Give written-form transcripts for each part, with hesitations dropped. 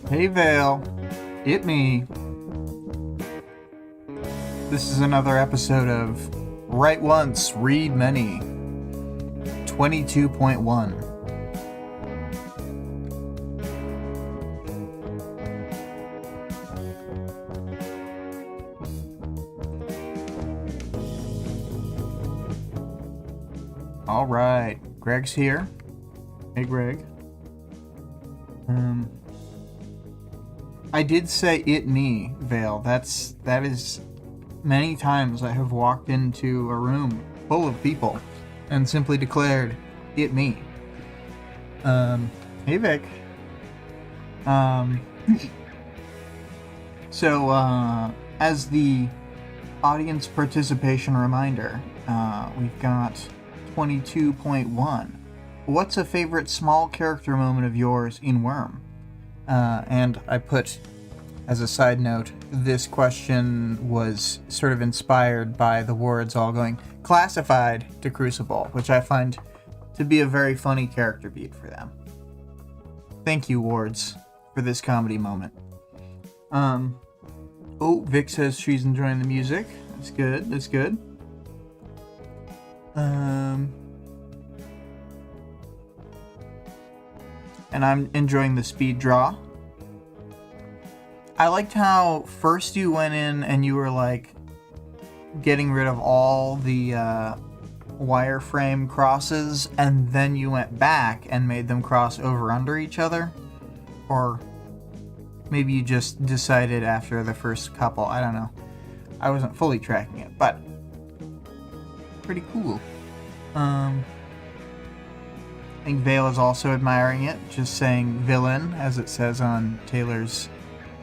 Hey Vale, it me. This is another episode of Write Once, Read Many, 22.1. Alright, Greg's here. Hey Greg. I did say it me, Vale. That is many times I have walked into a room full of people and simply declared it me. Hey Vic. So as the audience participation reminder, we've got 22.1. What's a favorite small character moment of yours in Worm? And I put, as a side note, this question was sort of inspired by the words all going classified to Crucible, which I find to be a very funny character beat for them. Thank you, Wards, for this comedy moment. Oh, Vic says she's enjoying the music. That's good, that's good. And I'm enjoying the speed draw. I liked how first you went in and you were like getting rid of all the wireframe crosses, and then you went back and made them cross over under each other. Or maybe you just decided after the first couple, I don't know. I wasn't fully tracking it, but pretty cool. I think Vale is also admiring it, just saying villain, as it says on Taylor's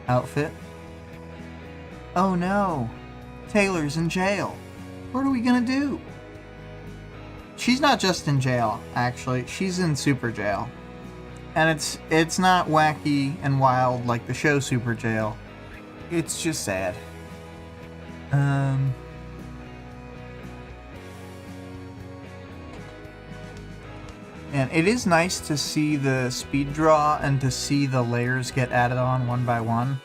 outfit. Oh no, Taylor's in jail. What are we gonna do? She's not just in jail, actually. She's in super jail. And it's not wacky and wild like the show Super Jail. It's just sad. And it is nice to see the speed draw and to see the layers get added on one by one.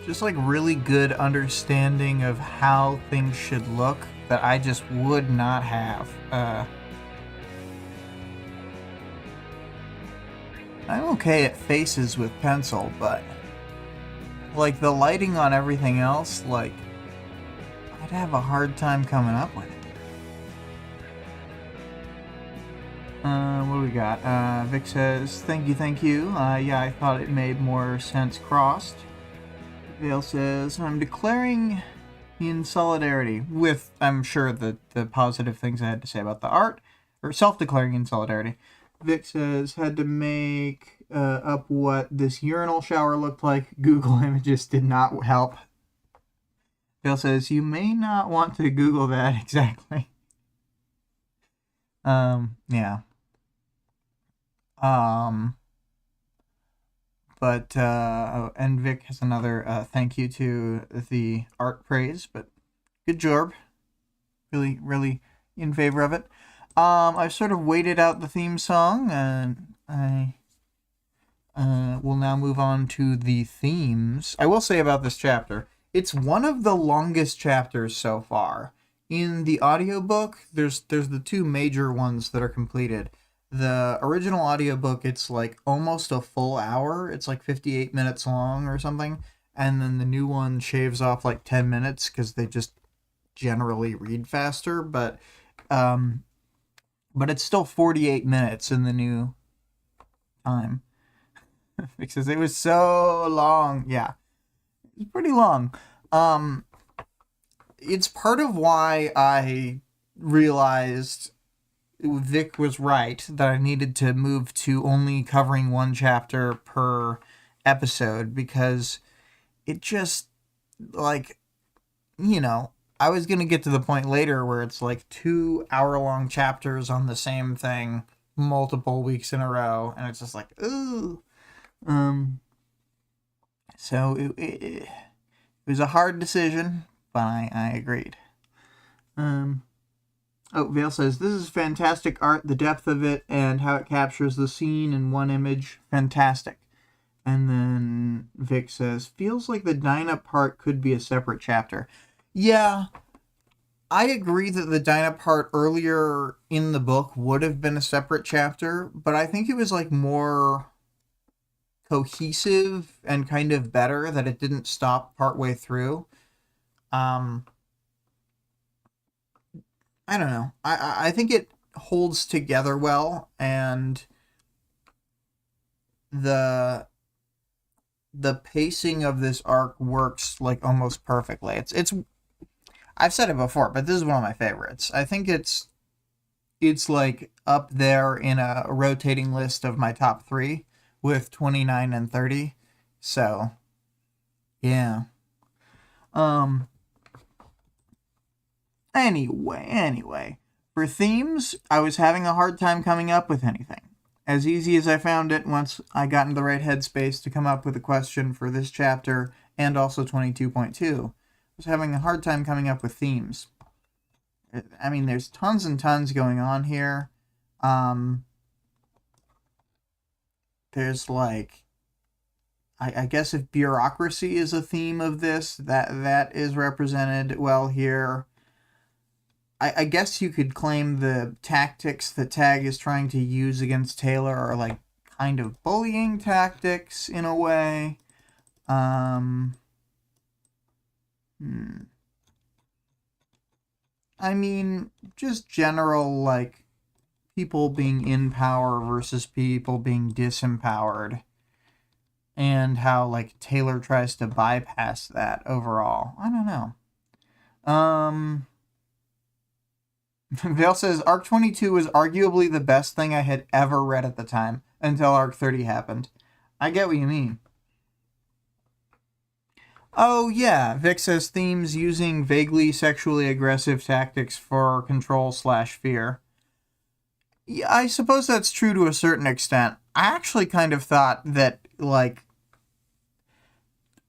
Just like really good understanding of how things should look that I just would not have. I'm okay at faces with pencil, but like the lighting on everything else, like I'd have a hard time coming up with it. What do we got? Vic says, thank you. Yeah, I thought it made more sense crossed. Vale says, I'm declaring in solidarity with, I'm sure, the positive things I had to say about the art, or self-declaring in solidarity. Vic says, had to make up what this urinal shower looked like. Google images did not help. Vale says, you may not want to Google that exactly. Yeah. But, and Vic has another thank you to the art praise, but good job. Really in favor of it. I've sort of waited out the theme song, and I will now move on to the themes. I will say about this chapter, it's one of the longest chapters so far. In the audiobook, there's the two major ones that are completed. The original audiobook, it's like almost a full hour. It's like 58 minutes long or something. And then the new one shaves off like 10 minutes because they just generally read faster. But it's still 48 minutes in the new time. because it was so long. Yeah, it was pretty long. It's part of why I realized Vic was right that I needed to move to only covering one chapter per episode, because it just, like, I was going to get to the point later where it's like 2 hour-long chapters on the same thing multiple weeks in a row, and it's just like, ooh. So it was a hard decision, but I agreed. Vale says, this is fantastic art, the depth of it, and how it captures the scene in one image. Fantastic. And then Vic says, feels like the Dinah part could be a separate chapter. Yeah, I agree that the Dinah part earlier in the book would have been a separate chapter, but I think it was like more cohesive and kind of better that it didn't stop partway through. I don't know. I think it holds together well, and the pacing of this arc works like almost perfectly. It's I've said it before, but this is one of my favorites. I think it's like up there in a rotating list of my top 3 with 29 and 30. So, yeah. Anyway, for themes, I was having a hard time coming up with anything. As easy as I found it once I got into the right headspace to come up with a question for this chapter and also 22.2. I was having a hard time coming up with themes. I mean, there's tons and tons going on here. There's like, I guess if bureaucracy is a theme of this, that is represented well here. I guess you could claim the tactics that Tag is trying to use against Taylor are like kind of bullying tactics in a way. I mean, just general, like, people being in power versus people being disempowered. And how, like, Taylor tries to bypass that overall. I don't know. Vale says, Arc 22 was arguably the best thing I had ever read at the time, until Arc 30 happened. I get what you mean. Oh, yeah, Vic says themes using vaguely sexually aggressive tactics for control/fear. Yeah, I suppose that's true to a certain extent. I actually kind of thought that, like,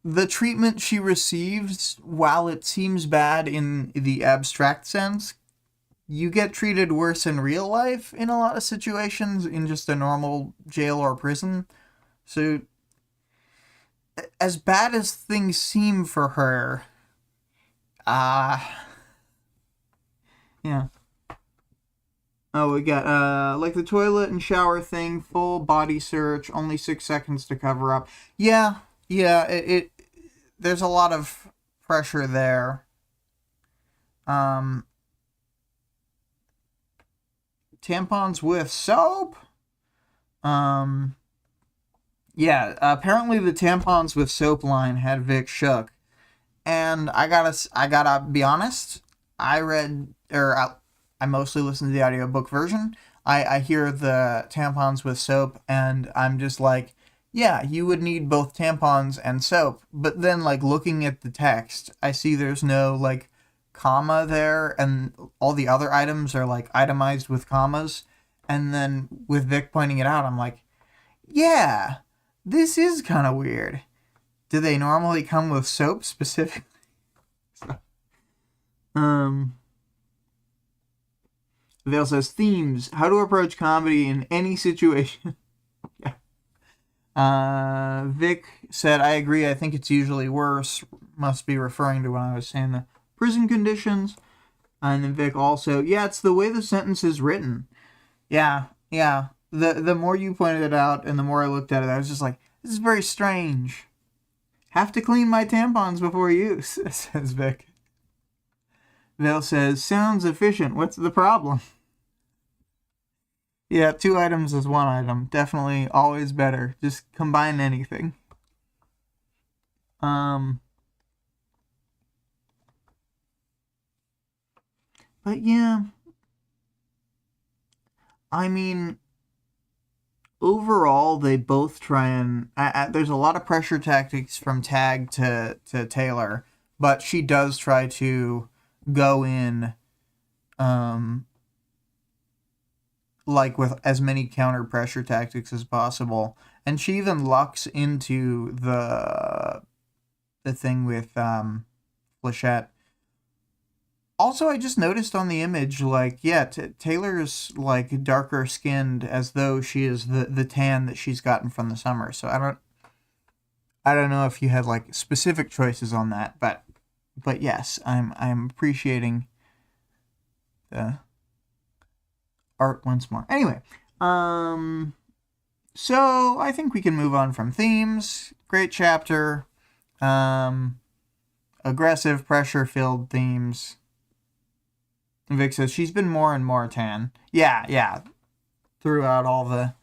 the treatment she receives, while it seems bad in the abstract sense, you get treated worse in real life in a lot of situations in just a normal jail or prison. So, as bad as things seem for her, yeah. Oh, we got, like the toilet and shower thing, full body search, only 6 seconds to cover up. Yeah, there's a lot of pressure there. Tampons with soap? Yeah, apparently the tampons with soap line had Vic shook. And I gotta be honest, I mostly listen to the audiobook version. I hear the tampons with soap, and I'm just like, yeah, you would need both tampons and soap. But then, like, looking at the text, I see there's no, like, comma there, and all the other items are, like, itemized with commas. And then with Vic pointing it out, I'm like, yeah, this is kind of weird. Do they normally come with soap specifically? Vale says, themes, how to approach comedy in any situation. Yeah. Vic said, I agree, I think it's usually worse. Must be referring to when I was saying the prison conditions. And then Vic also, yeah, it's the way the sentence is written. Yeah. The more you pointed it out and the more I looked at it, I was just like, this is very strange. Have to clean my tampons before use, says Vic. Vale says, sounds efficient. What's the problem? Yeah, 2 items is 1 item. Definitely always better. Just combine anything. But yeah, I mean, overall, they both try and there's a lot of pressure tactics from Tag to Taylor, but she does try to go in, um, like with as many counter pressure tactics as possible, and she even lucks into the thing with Flechette. Also, I just noticed on the image, like, yeah, Taylor's like darker skinned, as though she is the tan that she's gotten from the summer. So I don't know if you had like specific choices on that, but yes, I'm appreciating the art once more. Anyway, so I think we can move on from themes. Great chapter, aggressive, pressure-filled themes. Vic says she's been more and more tan. Yeah, throughout all the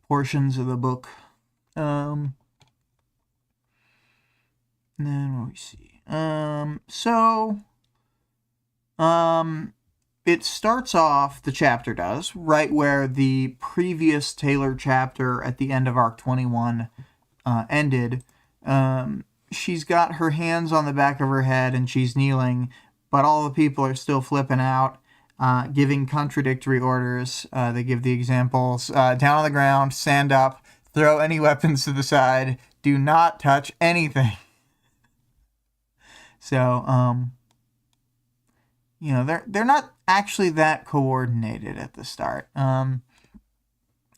portions of the book. And then what we see. It starts off, the chapter does, right where the previous Taylor chapter at the end of Arc 21 ended. She's got her hands on the back of her head and she's kneeling, but all the people are still flipping out, giving contradictory orders. They give the examples: down on the ground, stand up, throw any weapons to the side, do not touch anything. So, they're not actually that coordinated at the start.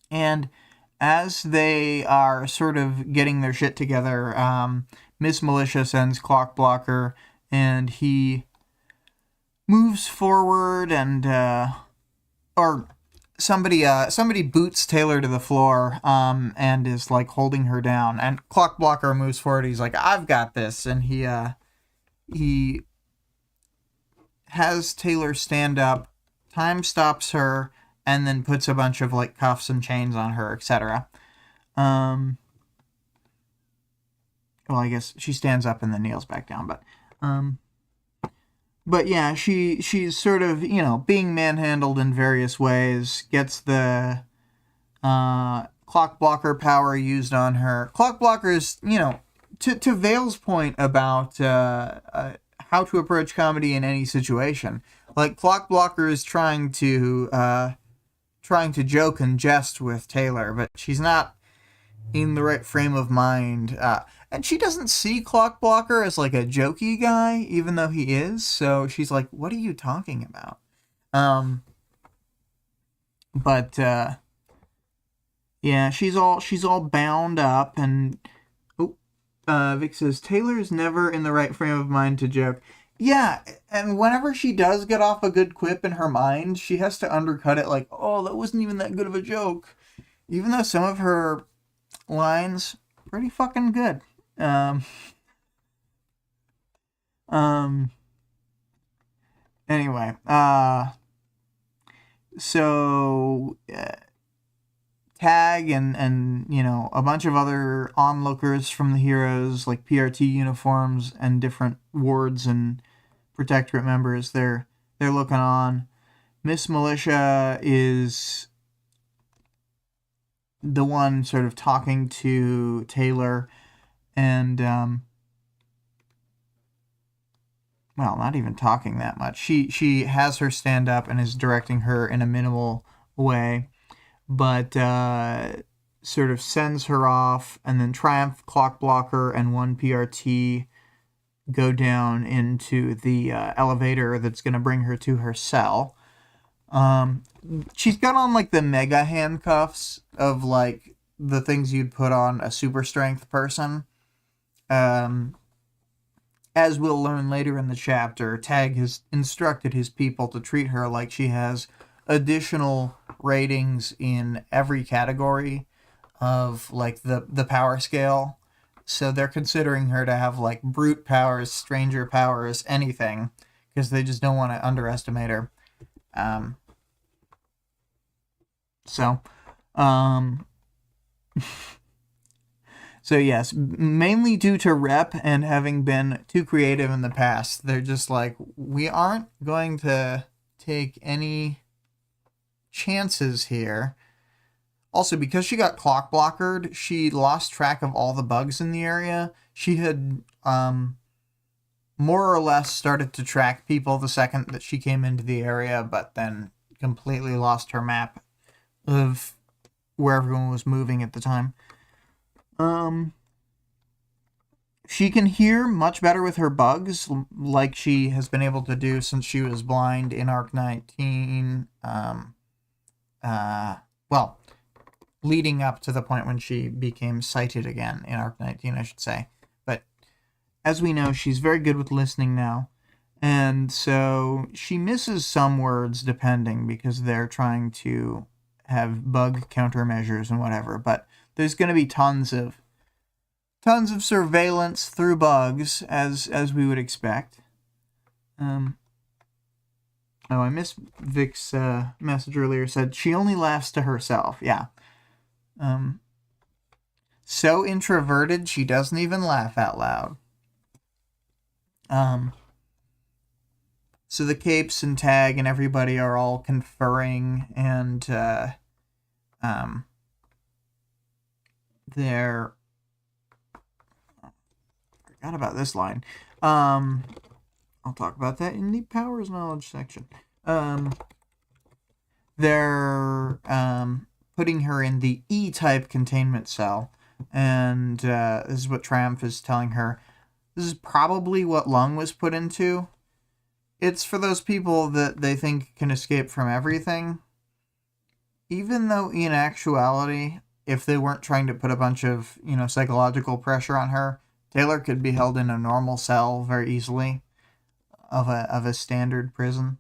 And as they are sort of getting their shit together, Miss Militia sends Clock Blocker, and he moves forward, and or somebody boots Taylor to the floor, and is like holding her down, and Clock Blocker moves forward. He's like, "I've got this," and he has Taylor stand up, time stops her, and then puts a bunch of like cuffs and chains on her, etc. Well, I guess she stands up and then kneels back down, but yeah, she's sort of, being manhandled in various ways, gets the Clock Blocker power used on her. Clock Blocker is, to Vale's point about how to approach comedy in any situation. Like, Clock Blocker is trying to joke and jest with Taylor, but she's not in the right frame of mind. And she doesn't see Clock Blocker as like a jokey guy, even though he is. So she's like, "What are you talking about?" But yeah, she's all bound up, and Vic says Taylor's never in the right frame of mind to joke. Yeah, and whenever she does get off a good quip in her mind, she has to undercut it like, "Oh, that wasn't even that good of a joke," even though some of her lines pretty fucking good. Anyway, so Tag and a bunch of other onlookers from the heroes, like PRT uniforms and different wards and protectorate members, they're looking on. Miss Militia is the one sort of talking to Taylor, and well, not even talking that much. She has her stand up and is directing her in a minimal way, but sort of sends her off, and then Triumph, Clock Blocker, and one PRT go down into the elevator that's going to bring her to her cell. She's got on like the mega handcuffs of like the things you'd put on a super strength person. As we'll learn later in the chapter, Tag has instructed his people to treat her like she has additional ratings in every category of like the power scale. So they're considering her to have like brute powers, stranger powers, anything, because they just don't want to underestimate her. So, so yes, mainly due to rep and having been too creative in the past, they're just like, we aren't going to take any chances here. Also, because she got clock blockered, she lost track of all the bugs in the area. She had more or less started to track people the second that she came into the area, but then completely lost her map of where everyone was moving at the time. She can hear much better with her bugs, like she has been able to do since she was blind in Arc 19. Well, leading up to the point when she became sighted again in Arc 19, I should say. But as we know, she's very good with listening now. And so she misses some words depending because they're trying to have bug countermeasures and whatever. But there's going to be tons of surveillance through bugs as we would expect. Oh, I missed Vic's message earlier. Said she only laughs to herself. Yeah. So introverted she doesn't even laugh out loud. So the Capes and Tag and everybody are all conferring, and they're... Forgot about this line. I'll talk about that in the Powers Knowledge section. They're putting her in the E-type containment cell, and this is what Triumph is telling her. This is probably what Lung was put into. It's for those people that they think can escape from everything. Even though, in actuality, if they weren't trying to put a bunch of, psychological pressure on her, Taylor could be held in a normal cell very easily of a standard prison.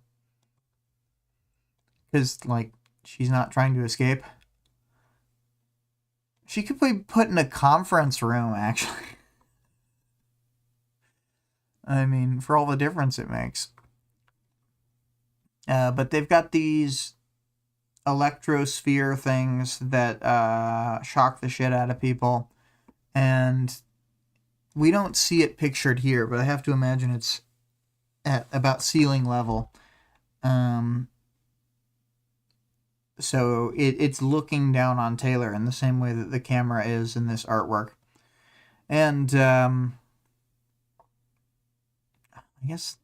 Because, she's not trying to escape. She could be put in a conference room, actually. I mean, for all the difference it makes. But they've got these electrosphere things that shock the shit out of people. And we don't see it pictured here, but I have to imagine it's at about ceiling level. So it's looking down on Taylor in the same way that the camera is in this artwork. And I guess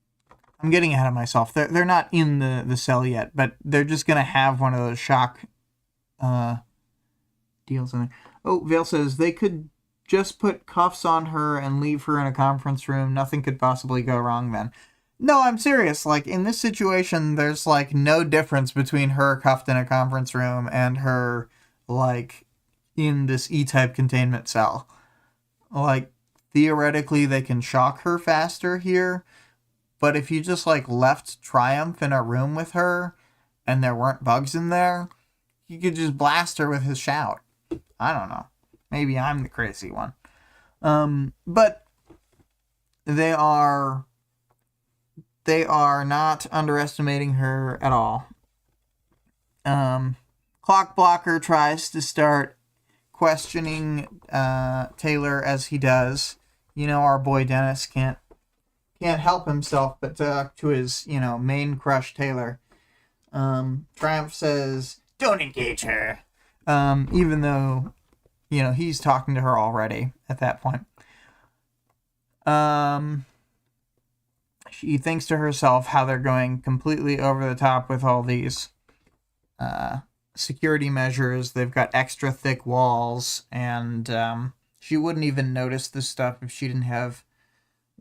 I'm getting ahead of myself. They're not in the cell yet, but they're just going to have one of those shock deals in there. Oh, Vale says they could just put cuffs on her and leave her in a conference room. Nothing could possibly go wrong then. No, I'm serious. In this situation, there's, no difference between her cuffed in a conference room and her, in this E-type containment cell. Theoretically, they can shock her faster here, but if you just, left Triumph in a room with her and there weren't bugs in there, you could just blast her with his shout. I don't know. Maybe I'm the crazy one. But they are not underestimating her at all. Clock Blocker tries to start questioning Taylor as he does. Our boy Dennis can't help himself but talk to his, main crush Taylor. Triumph says, "Don't engage her." Even though, he's talking to her already at that point. She thinks to herself how they're going completely over the top with all these security measures. They've got extra thick walls, and she wouldn't even notice this stuff if she didn't have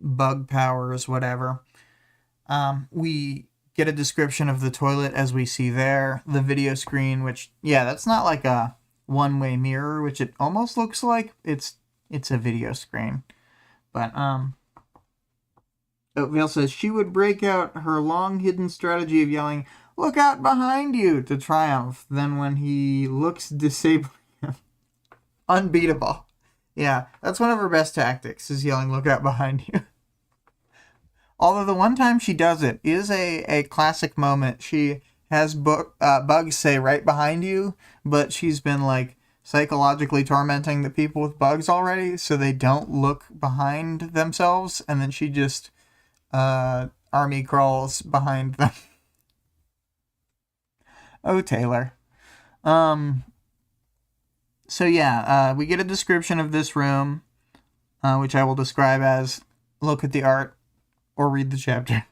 bug powers, whatever. We get a description of the toilet as we see there. The video screen, which, that's not like a one-way mirror, which it almost looks like. It's a video screen. But, Vale says she would break out her long-hidden strategy of yelling, "Look out behind you," to Triumph. Then when he looks disabling him. Unbeatable. Yeah, that's one of her best tactics, is yelling, "Look out behind you." Although the one time she does it is a classic moment. She has bugs, say, right behind you, but she's been, like, psychologically tormenting the people with bugs already, so they don't look behind themselves, and then she just army crawls behind them. Oh, Taylor. So yeah, we get a description of this room, which I will describe as look at the art or read the chapter.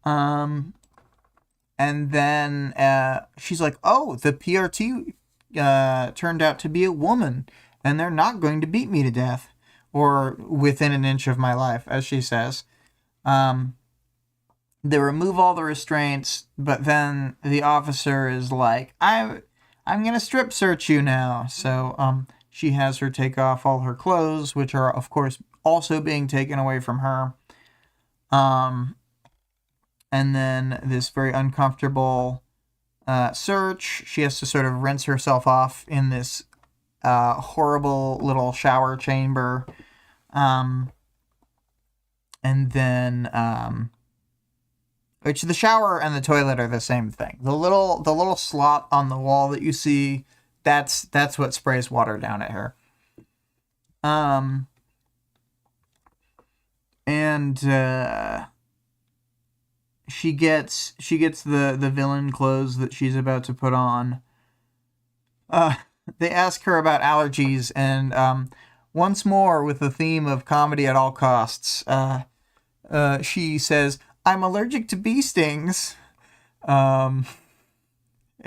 And then she's like, oh, the PRT turned out to be a woman, and they're not going to beat me to death, or within an inch of my life, as she says. They remove all the restraints, but then the officer is like, I'm going to strip search you now. So she has her take off all her clothes, which are, of course, also being taken away from her. And then this very uncomfortable search. She has to sort of rinse herself off in this horrible little shower chamber. And then... which the shower and the toilet are the same thing. The little slot on the wall that you see, that's what sprays water down at her. And she gets the villain clothes that she's about to put on. They ask her about allergies, and once more with the theme of comedy at all costs, she says, I'm allergic to bee stings. And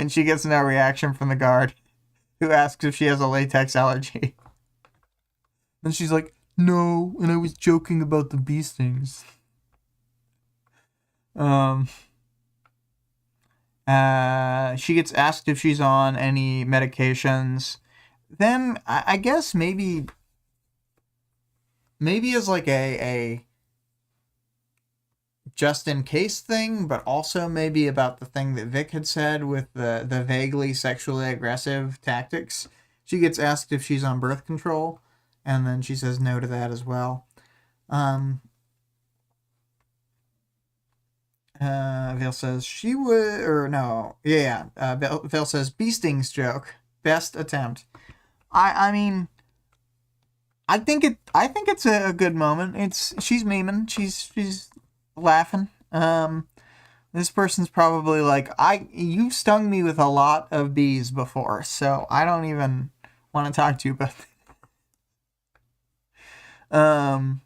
she gets no reaction from the guard, who asks if she has a latex allergy. And she's like, no, and I was joking about the bee stings. She gets asked if she's on any medications. Then, I guess maybe as like a just in case thing, but also maybe about the thing that Vic had said with the vaguely sexually aggressive tactics. She gets asked if she's on birth control, and then she says no to that as well. Vale says she would, or no, yeah. Vale says bee stings joke, best attempt. I mean, I think it's a good moment. She's memeing, she's laughing. This person's probably like, you stung me with a lot of bees before, so I don't even want to talk to you about that.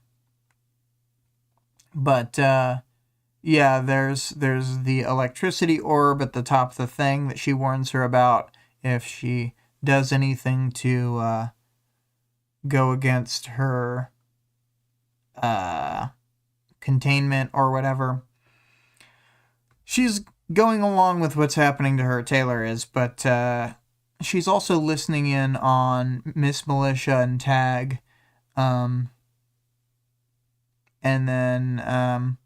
But yeah, there's the electricity orb at the top of the thing that she warns her about if she does anything to go against her containment or whatever. She's going along with what's happening to her, Taylor is, but she's also listening in on Miss Militia and Tag. And then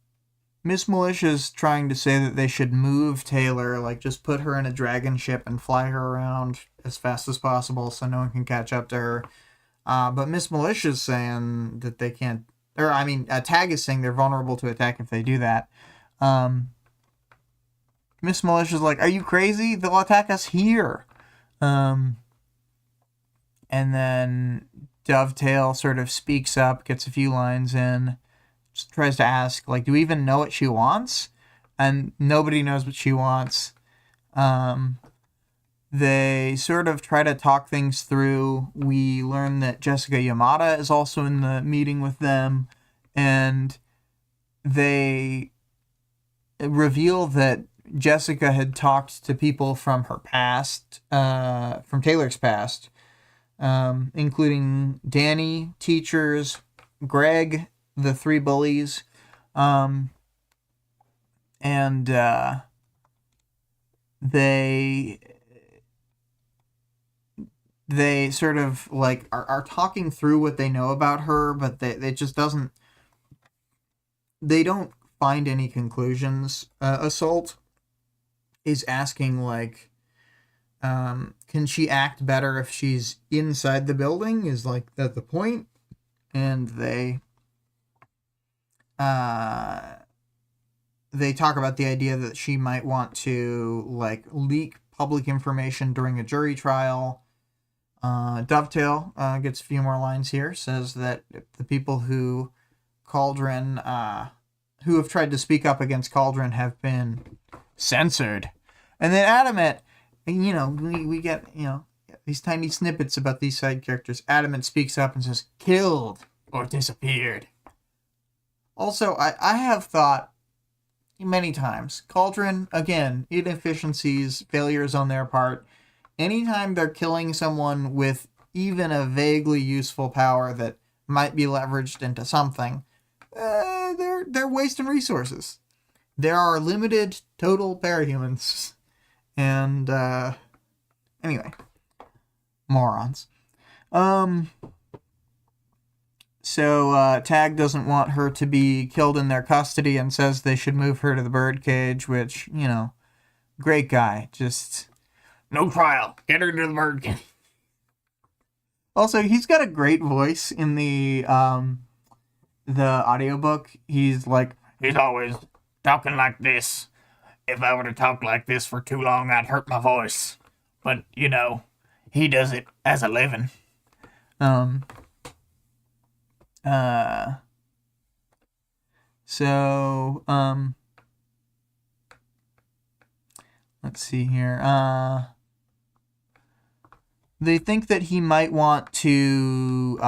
Miss Militia's trying to say that they should move Taylor, like just put her in a dragon ship and fly her around as fast as possible so no one can catch up to her. But Miss Militia's saying that they can't, or I mean, Tag is saying they're vulnerable to attack if they do that. Miss Militia's like, are you crazy? They'll attack us here. And then Dovetail sort of speaks up, gets a few lines in, just tries to ask, like, do we even know what she wants? And nobody knows what she wants. They sort of try to talk things through. We learn that Jessica Yamada is also in the meeting with them, and they reveal that Jessica had talked to people from her past, from Taylor's past, including Danny, teachers, Greg, the three bullies, and they sort of like are talking through what they know about her, but they just they don't find any conclusions. Assault is asking, like, can she act better if she's inside the building? Is like that the point? And they they talk about the idea that she might want to like leak public information during a jury trial. Dovetail gets a few more lines here. Says that the people who Cauldron, who have tried to speak up against Cauldron, have been censored. And then Adamant, you know, we get, you know, these tiny snippets about these side characters. Adamant speaks up and says, killed or disappeared. Also, I have thought many times, Cauldron, again, inefficiencies, failures on their part. Anytime they're killing someone with even a vaguely useful power that might be leveraged into something, they're wasting resources. There are limited total parahumans. And, anyway. Morons. So Tag doesn't want her to be killed in their custody and says they should move her to the birdcage, which, you know, great guy. Just, no trial. Get her to the birdcage. Also, he's got a great voice in the audiobook. He's always talking like this. If I were to talk like this for too long, I'd hurt my voice. But, you know, he does it as a living. Let's see here. They think that he might want to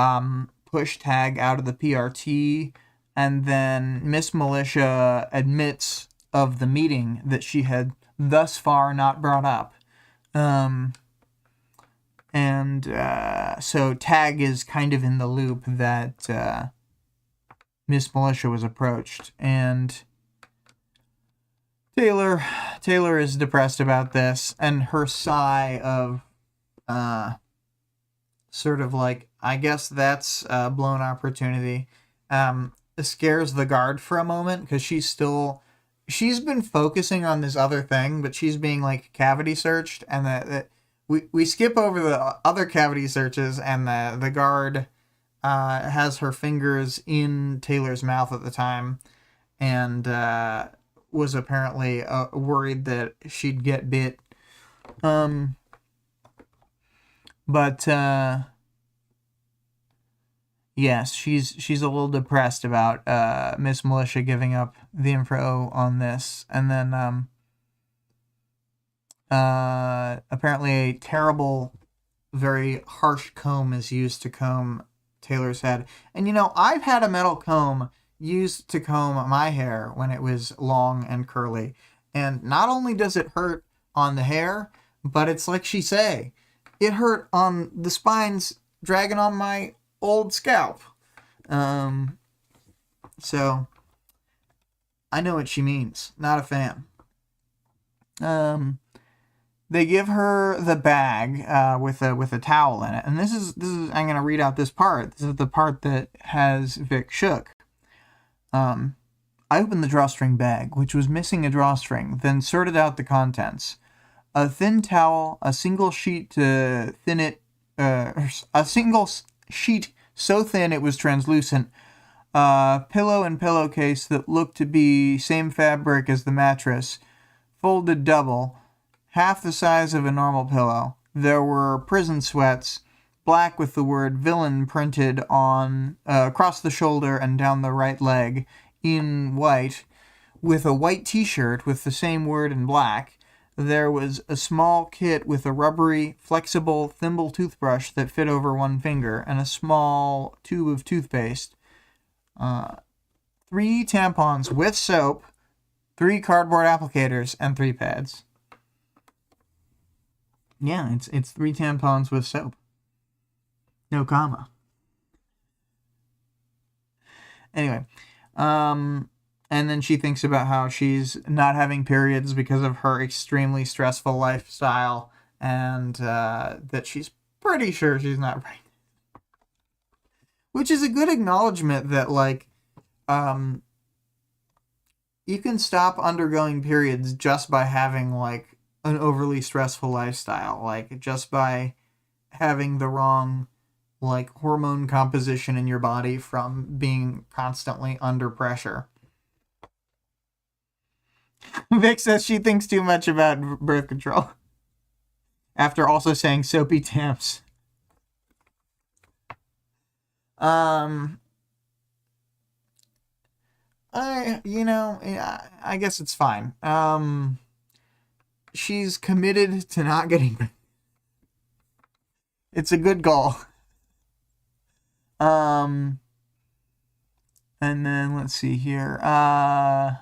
push Tag out of the PRT, and then Miss Militia admits of the meeting that she had thus far not brought up. So Tag is kind of in the loop that Miss Militia was approached, and Taylor is depressed about this, and her sigh of sort of like, I guess that's a blown opportunity, scares the guard for a moment, because she's been focusing on this other thing, but she's being like cavity searched, and that we skip over the other cavity searches, and the guard has her fingers in Taylor's mouth at the time, and was apparently worried that she'd get bit. Yes, she's a little depressed about Miss Militia giving up the info on this, and then apparently a terrible, very harsh comb is used to comb Taylor's head. And you know, I've had a metal comb used to comb my hair when it was long and curly, and not only does it hurt on the hair, but it's like she say, it hurt on the spines dragging on my old scalp. So I know what she means. Not a fan. They give her the bag with a towel in it, and this is I'm gonna read out this part. This is the part that has Vic shook. I opened the drawstring bag, which was missing a drawstring, then sorted out the contents. A thin towel, a single sheet to thin it, a single sheet so thin it was translucent, pillow and pillowcase that looked to be same fabric as the mattress, folded double, half the size of a normal pillow. There were prison sweats, black with the word villain printed on across the shoulder and down the right leg in white, with a white t-shirt with the same word in black. There was a small kit with a rubbery, flexible thimble toothbrush that fit over one finger, and a small tube of toothpaste. 3 tampons with soap, 3 cardboard applicators, and 3 pads. Yeah, it's 3 tampons with soap. No comma. Anyway, and then she thinks about how she's not having periods because of her extremely stressful lifestyle, and that she's pretty sure she's not pregnant. Which is a good acknowledgement that, like, you can stop undergoing periods just by having, like, an overly stressful lifestyle. Like, just by having the wrong, like, hormone composition in your body from being constantly under pressure. Vic says she thinks too much about birth control. After also saying soapy tamps. I guess it's fine. She's committed to not getting. It's a good goal. And then let's see here. The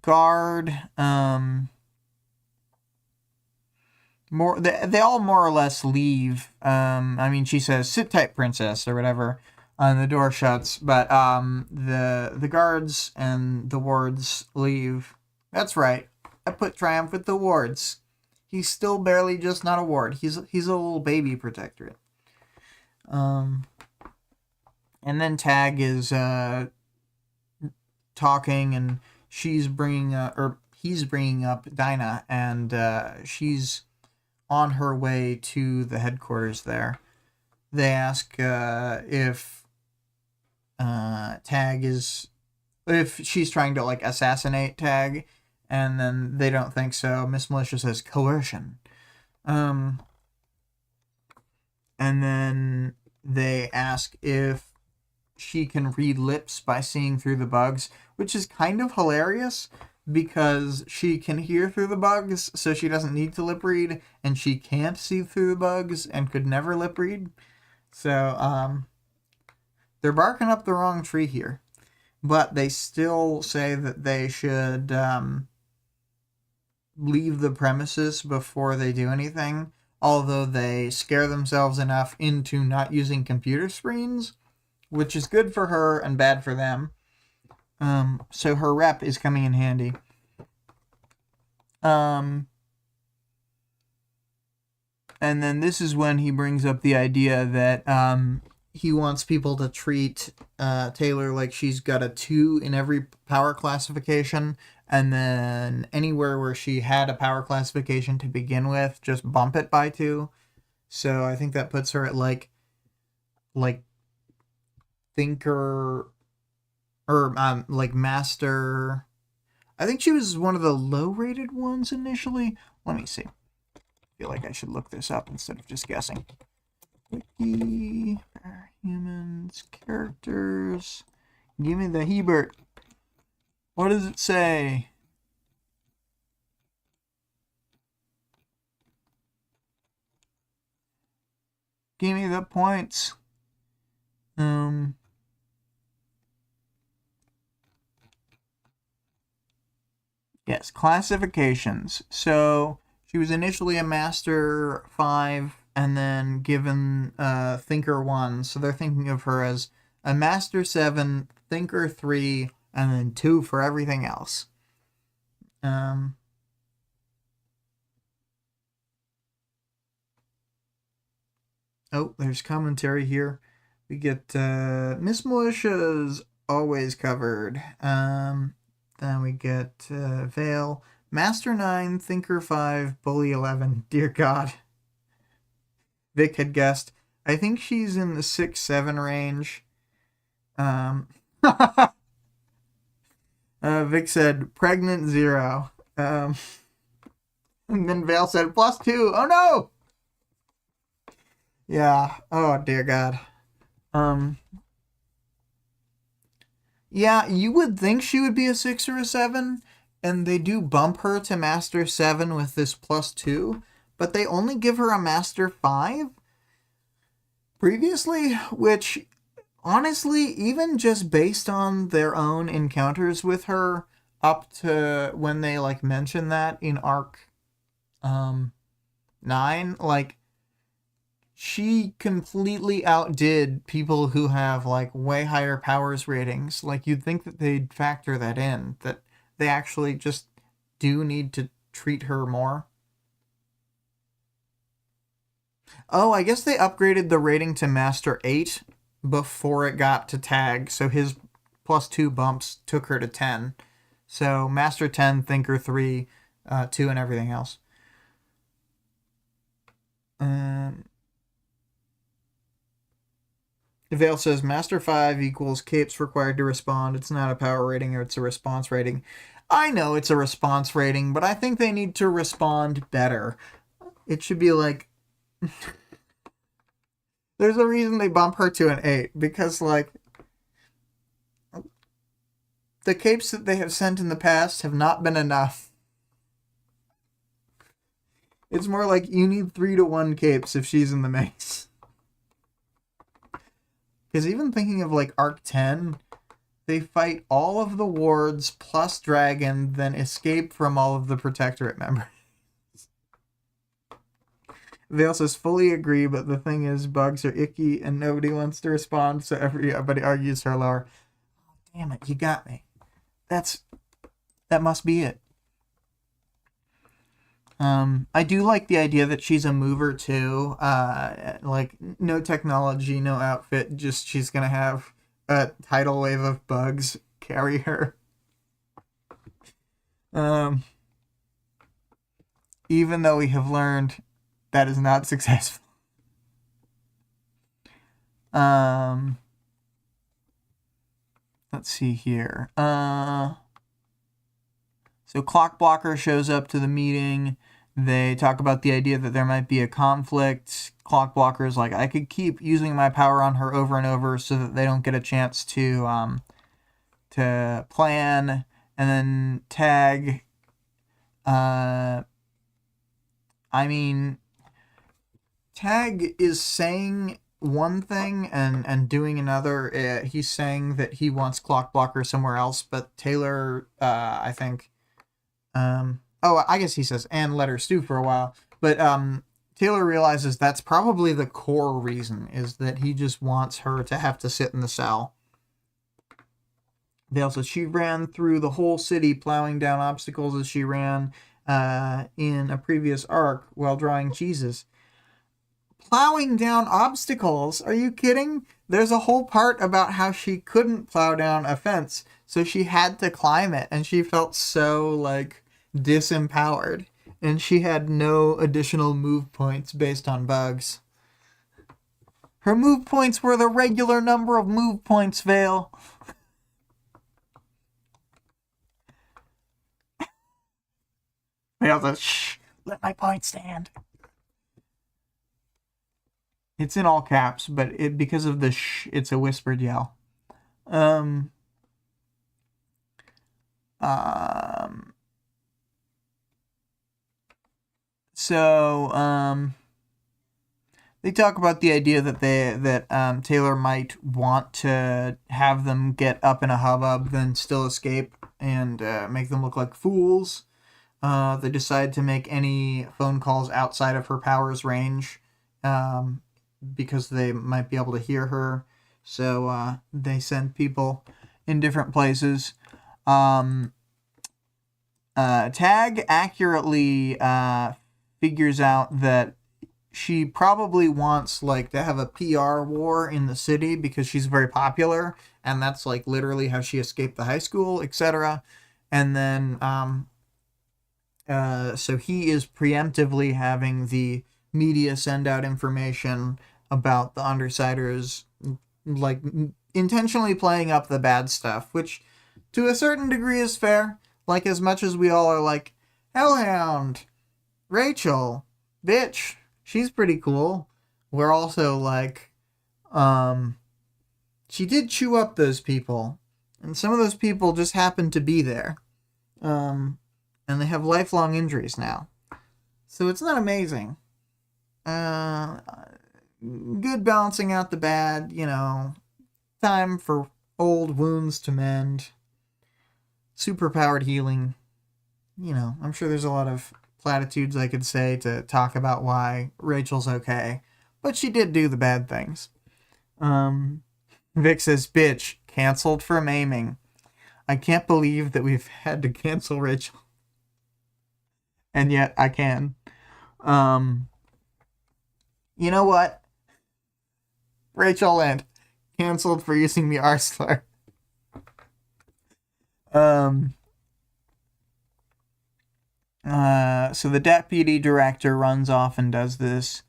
guard. They all more or less leave. I mean, she says, "Sit tight, princess," or whatever, and the door shuts. But the guards and the wards leave. That's right. I put Triumph with the wards. He's still barely just not a ward. He's a little baby protectorate. And then Tag is talking, and he's bringing up Dinah, and she's on her way to the headquarters there. They ask if she's trying to like assassinate Tag, and then they don't think so. Miss Militia says coercion. And then they ask if she can read lips by seeing through the bugs, which is kind of hilarious because she can hear through the bugs, so she doesn't need to lip read, and she can't see through the bugs and could never lip read. So they're barking up the wrong tree here. But they still say that they should leave the premises before they do anything, although they scare themselves enough into not using computer screens, which is good for her and bad for them. So her rep is coming in handy. And then this is when he brings up the idea that he wants people to treat Taylor like she's got a 2 in every power classification, and then anywhere where she had a power classification to begin with, just bump it by 2. So I think that puts her at like thinker, or like master. I think she was one of the low-rated ones initially. Let me see. I feel like I should look this up instead of just guessing. Wiki, humans, characters. Give me the Hebert. What does it say? Give me the points. Yes, classifications. So she was initially a Master 5 and then given Thinker 1. So they're thinking of her as a Master 7, Thinker 3, and then 2 for everything else. Oh, there's commentary here. We get Miss Militia's always covered. Then we get Vale, Master 9, Thinker 5, Bully 11. Dear God. Vic had guessed. I think she's in the 6-7 range. Vic said, pregnant 0. And then Vale said, +2. Oh no! Yeah. Oh, dear God. Yeah, you would think she would be a 6 or a 7, and they do bump her to Master 7 with this +2, but they only give her a Master 5 previously, which, honestly, even just based on their own encounters with her, up to when they, like, mention that in Arc 9, like, she completely outdid people who have, like, way higher powers ratings. Like, you'd think that they'd factor that in, that they actually just do need to treat her more. Oh, I guess they upgraded the rating to Master 8 before it got to Tag, so his +2 bumps took her to 10. So Master 10, Thinker 3, 2, and everything else. Vale says Master 5 equals capes required to respond. It's not a power rating, or it's a response rating. I know it's a response rating, but I think they need to respond better. It should be like... There's a reason they bump her to an 8, because, like, the capes that they have sent in the past have not been enough. It's more like you need 3-to-1 capes if she's in the mix. Because even thinking of, like, Arc 10, they fight all of the wards plus Dragon, then escape from all of the Protectorate members. Vale says, fully agree, but the thing is, bugs are icky and nobody wants to respond, so everybody argues her lower. Damn it, you got me. That must be it. I do like the idea that she's a mover too. Like, no technology, no outfit, just she's gonna have a tidal wave of bugs carry her. Even though we have learned that is not successful. Let's see here. So Clock Blocker shows up to the meeting. They talk about the idea that there might be a conflict. Clock Blocker is like, I could keep using my power on her over and over so that they don't get a chance to plan. And then Tag, Tag is saying one thing and doing another. He's saying that he wants Clock Blocker somewhere else, but Taylor, I think, I guess he says, and let her stew for a while. But Taylor realizes that's probably the core reason, is that he just wants her to have to sit in the cell. They also, she ran through the whole city, plowing down obstacles as she ran in a previous arc while drawing cheeses. Plowing down obstacles? Are you kidding? There's a whole part about how she couldn't plow down a fence, so she had to climb it, and she felt so, like, disempowered. And she had no additional move points based on bugs. Her move points were the regular number of move points, Vale. Vale says, shh, let my point stand. It's in all caps, but because of the shh, it's a whispered yell. They talk about the idea that Taylor might want to have them get up in a hubbub, then still escape and make them look like fools. They decide to make any phone calls outside of her powers range, because they might be able to hear her. So they send people in different places. Tag accurately figures out that she probably wants, like, to have a PR war in the city because she's very popular, and that's, like, literally how she escaped the high school, etc. And then so he is preemptively having the media send out information about the Undersiders, like, intentionally playing up the bad stuff, which to a certain degree is fair. Like, as much as we all are like, Hellhound, Rachel, bitch, she's pretty cool, we're also like, she did chew up those people, and some of those people just happened to be there, and they have lifelong injuries now. So it's not amazing. Good balancing out the bad, time for old wounds to mend, superpowered healing. I'm sure there's a lot of platitudes I could say to talk about why Rachel's okay, but she did do the bad things. Vic says, bitch, canceled for maiming. I can't believe that we've had to cancel Rachel. And yet I can. You know what? Rachel and canceled for using the R-slur. So the deputy director runs off and does this.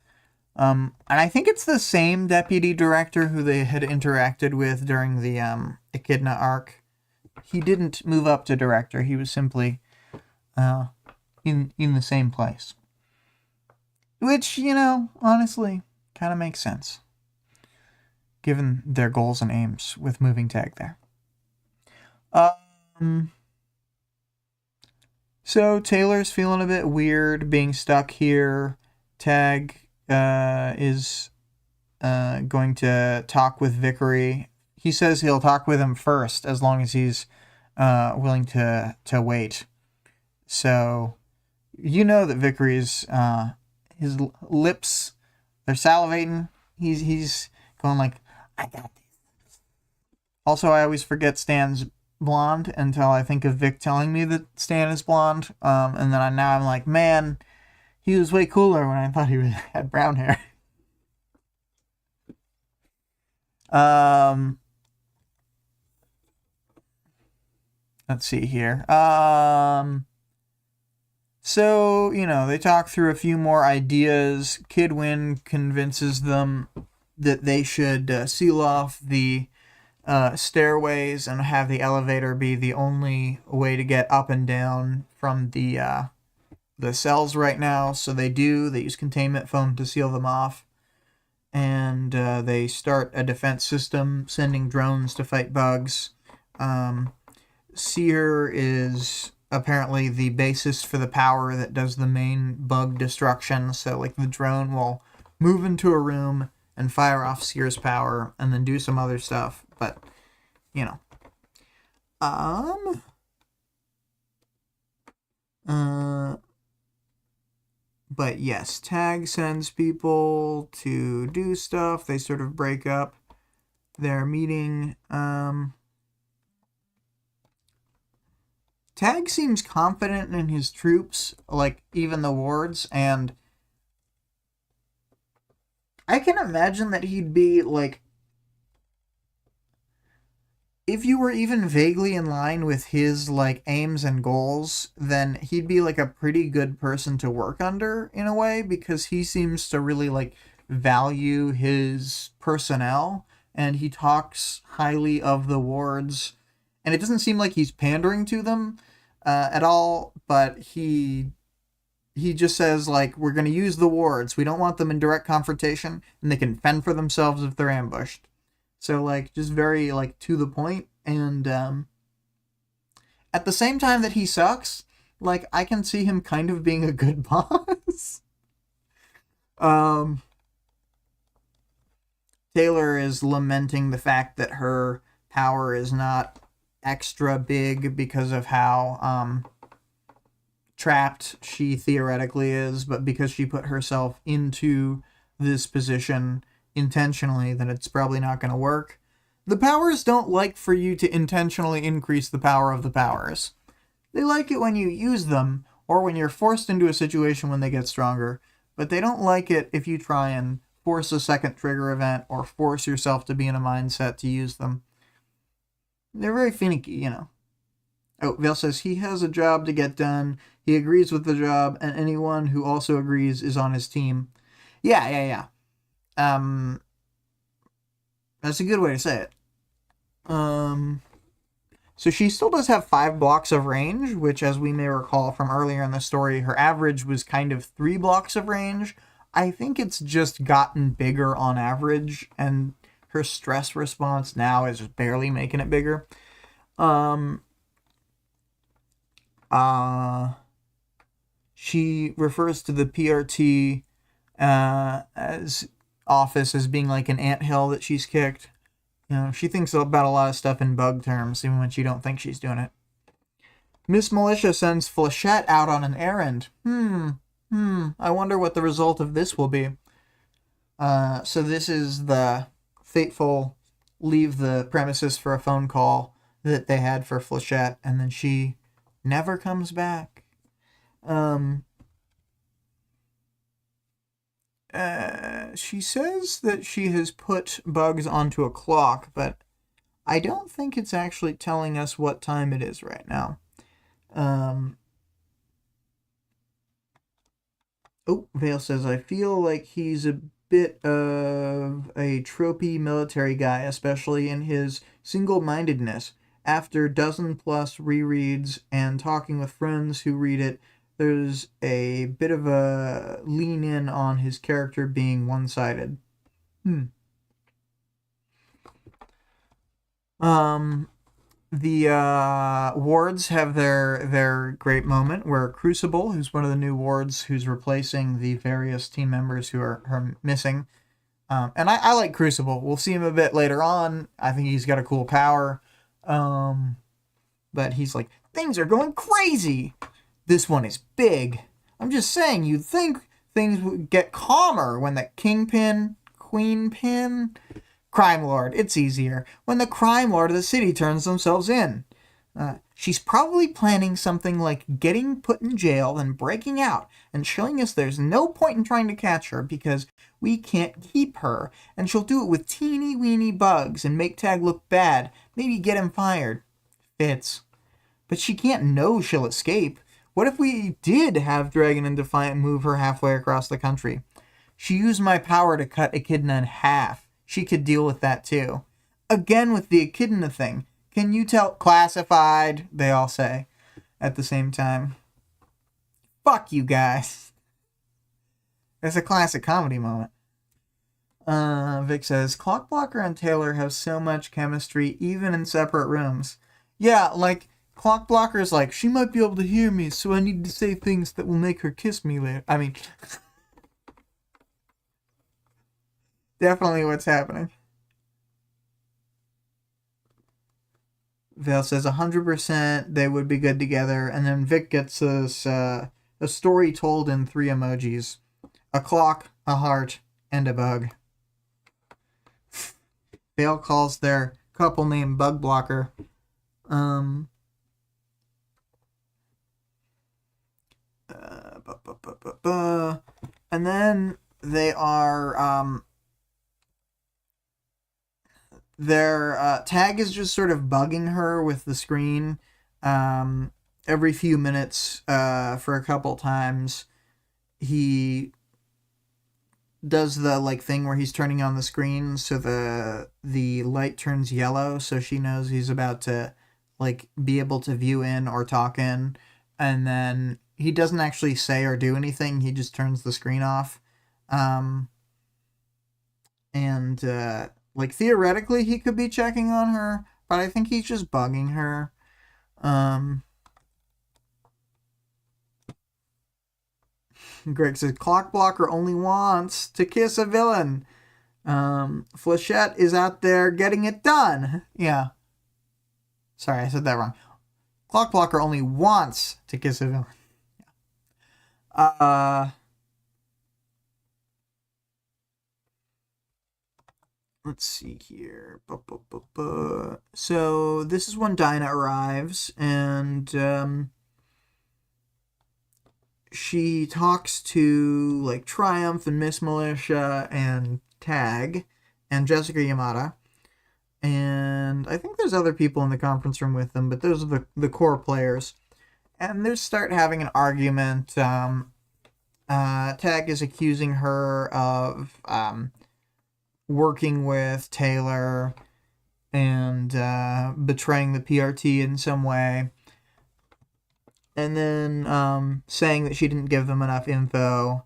And I think it's the same deputy director who they had interacted with during the Echidna arc. He didn't move up to director. He was simply in the same place. Which, you know, honestly, kind of makes sense, given their goals and aims with moving Tag there. So Taylor's feeling a bit weird being stuck here. Tag is going to talk with Vickery. He says he'll talk with him first as long as he's willing to wait. So you know that Vickery's his lips, they're salivating. He's going like, I got this. Also, I always forget Stan's blonde until I think of Vic telling me that Stan is blonde. And then now I'm like, man, he was way cooler when I thought he had brown hair. Let's see here. So, you know, they talk through a few more ideas. Kidwin convinces them that they should seal off the stairways and have the elevator be the only way to get up and down from the cells right now. So they do. They use containment foam to seal them off. And they start a defense system, sending drones to fight bugs. Seer is apparently the basis for the power that does the main bug destruction. So, like, the drone will move into a room and fire off Seer's power and then do some other stuff. But, you know. But yes, Tag sends people to do stuff. They sort of break up their meeting. Tag seems confident in his troops, like even the wards, and I can imagine that he'd be like, if you were even vaguely in line with his like aims and goals, then he'd be like a pretty good person to work under in a way, because he seems to really like value his personnel and he talks highly of the wards, and it doesn't seem like he's pandering to them at all, but he just says, like, we're going to use the wards. We don't want them in direct confrontation, and they can fend for themselves if they're ambushed. So, like, just very, like, to the point. And at the same time that he sucks, like, I can see him kind of being a good boss. Taylor is lamenting the fact that her power is not extra big because of how trapped she theoretically is, but because she put herself into this position intentionally, then it's probably not going to work. The powers don't like for you to intentionally increase the power of the powers. They like it when you use them, or when you're forced into a situation when they get stronger, but they don't like it if you try and force a second trigger event or force yourself to be in a mindset to use them. They're very finicky, you know. Oh, Vale says he has a job to get done. He agrees with the job, and anyone who also agrees is on his team. Yeah. That's a good way to say it. So she still does have 5 blocks of range, which, as we may recall from earlier in the story, her average was kind of 3 blocks of range. I think it's just gotten bigger on average, and her stress response now is barely making it bigger. She refers to the PRT as office as being like an anthill that she's kicked. You know, she thinks about a lot of stuff in bug terms, even when she don't think she's doing it. Miss Militia sends Flechette out on an errand. I wonder what the result of this will be. So this is the fateful leave the premises for a phone call that they had for Flechette, and then she never comes back. She says that she has put bugs onto a clock, but I don't think it's actually telling us what time it is right now. Vale says, I feel like he's bit of a tropey military guy, especially in his single-mindedness. After dozen-plus rereads and talking with friends who read it, there's a bit of a lean-in on his character being one-sided. The wards have their great moment where Crucible, who's one of the new wards who's replacing the various team members who are missing, and I like Crucible. We'll see him a bit later on. I think he's got a cool power, but he's like, things are going crazy. This one is big. I'm just saying, you'd think things would get calmer when the Kingpin, Queenpin, Crime Lord, it's easier. When the Crime Lord of the city turns themselves in. She's probably planning something like getting put in jail and breaking out and showing us there's no point in trying to catch her because we can't keep her. And she'll do it with teeny weeny bugs and make Tag look bad. Maybe get him fired. Fits. But she can't know she'll escape. What if we did have Dragon and Defiant move her halfway across the country? She used my power to cut Echidna in half. She could deal with that too. Again with the Echidna thing. Can you tell? Classified, they all say at the same time. Fuck you guys. It's a classic comedy moment. Vic says, Clockblocker and Taylor have so much chemistry even in separate rooms. Yeah, like, Clockblocker's like, she might be able to hear me, so I need to say things that will make her kiss me later. I mean... definitely what's happening. Vale says 100% they would be good together, and then Vic gets us a story told in 3 emojis. A clock, a heart, and a bug. Vale calls their couple named Bug Blocker. And then they are... their Tag is just sort of bugging her with the screen every few minutes for a couple times. He does the like thing where he's turning on the screen so the light turns yellow so she knows he's about to like be able to view in or talk in, and then he doesn't actually say or do anything, he just turns the screen off. Like, theoretically, he could be checking on her, but I think he's just bugging her. Greg says, Clockblocker only wants to kiss a villain. Flechette is out there getting it done. Yeah. Sorry, I said that wrong. Clockblocker only wants to kiss a villain. Yeah. Let's see here. So this is when Dinah arrives, and she talks to like Triumph and Miss Militia and Tag and Jessica Yamada, and I think there's other people in the conference room with them, but those are the core players. And they start having an argument. Tag is accusing her of working with Taylor and betraying the PRT in some way, and then saying that she didn't give them enough info.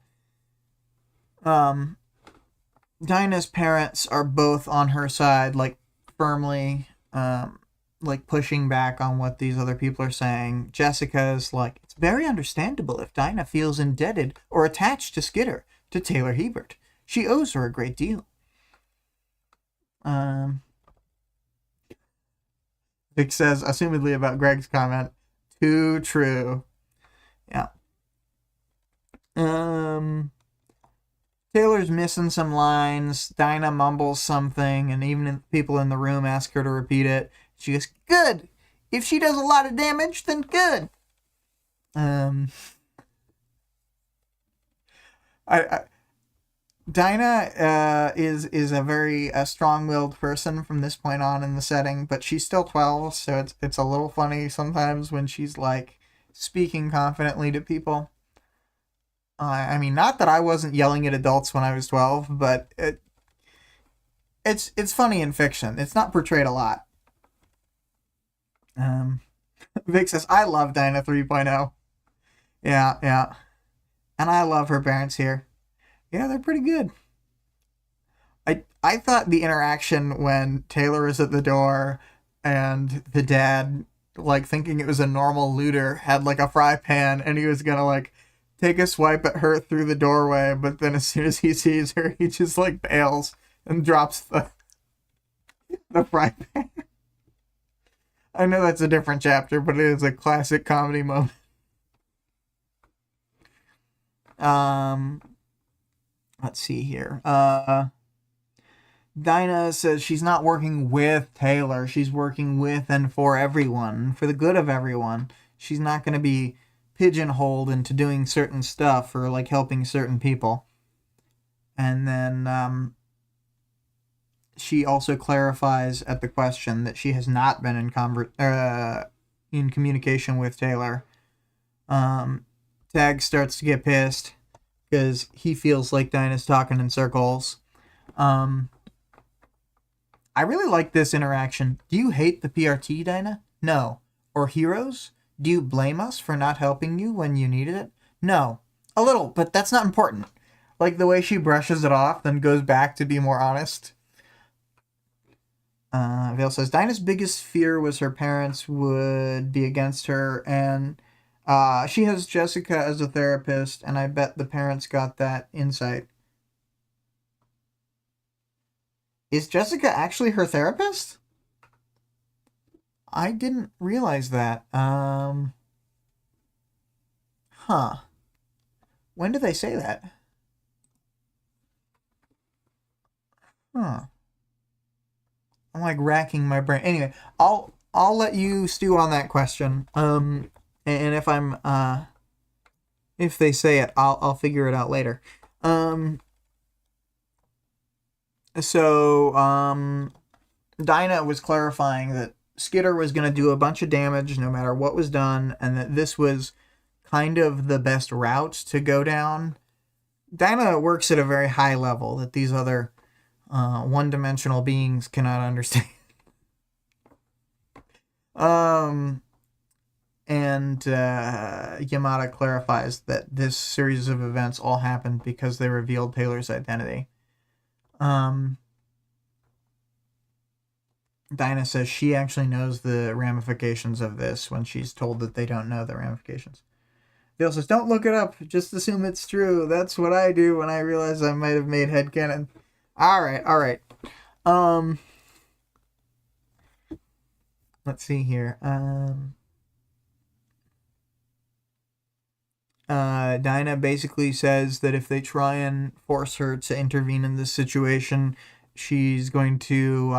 Dinah's parents are both on her side, like firmly, like pushing back on what these other people are saying. Jessica's like, it's very understandable if Dinah feels indebted or attached to Skitter, to Taylor Hebert. She owes her a great deal. Vic says, assumedly about Greg's comment, too true. Yeah. Taylor's missing some lines. Dinah mumbles something, and even if people in the room ask her to repeat it, she goes, good! If she does a lot of damage, then good! Dinah is a very strong-willed person from this point on in the setting, but she's still 12, so it's a little funny sometimes when she's like speaking confidently to people. I mean, not that I wasn't yelling at adults when I was 12, but it's funny in fiction. It's not portrayed a lot. Um, Vic says, I love Dinah 3.0. Yeah, yeah. And I love her parents here. Yeah, they're pretty good. I thought the interaction when Taylor is at the door and the dad, like, thinking it was a normal looter, had like a fry pan and he was gonna like take a swipe at her through the doorway, but then as soon as he sees her, he just like bails and drops the fry pan. I know that's a different chapter, but it is a classic comedy moment. Um, let's see here. Dinah says she's not working with Taylor. She's working with and for everyone, for the good of everyone. She's not going to be pigeonholed into doing certain stuff or like helping certain people. And then she also clarifies at the question that she has not been in communication with Taylor. Tag starts to get pissed because he feels like Dinah's talking in circles. I really like this interaction. Do you hate the PRT, Dinah? No. Or heroes? Do you blame us for not helping you when you needed it? No. A little, but that's not important. Like the way she brushes it off, then goes back to be more honest. Vale says, Dinah's biggest fear was her parents would be against her, and she has Jessica as a therapist, and I bet the parents got that insight. Is Jessica actually her therapist? I didn't realize that. Huh. When did they say that? Huh. I'm like racking my brain. Anyway, I'll let you stew on that question. And if I'm if they say it, I'll figure it out later. So Dinah was clarifying that Skitter was going to do a bunch of damage no matter what was done, and that this was kind of the best route to go down. Dinah works at a very high level that these other one-dimensional beings cannot understand. And Yamada clarifies that this series of events all happened because they revealed Taylor's identity. Dinah says she actually knows the ramifications of this when she's told that they don't know the ramifications. Dale says, don't look it up. Just assume it's true. That's what I do when I realize I might have made headcanon. Alright. Let's see here. Dinah basically says that if they try and force her to intervene in this situation, she's going to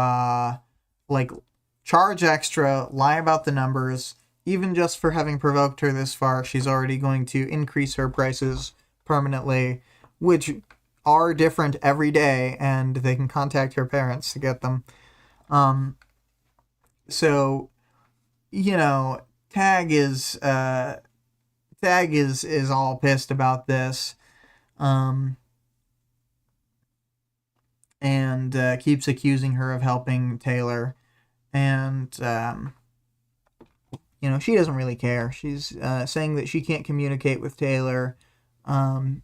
charge extra, lie about the numbers. Even just for having provoked her this far, she's already going to increase her prices permanently, which are different every day, and they can contact her parents to get them. So, you know, Tag is all pissed about this, and keeps accusing her of helping Taylor, and she doesn't really care. She's saying that she can't communicate with Taylor, and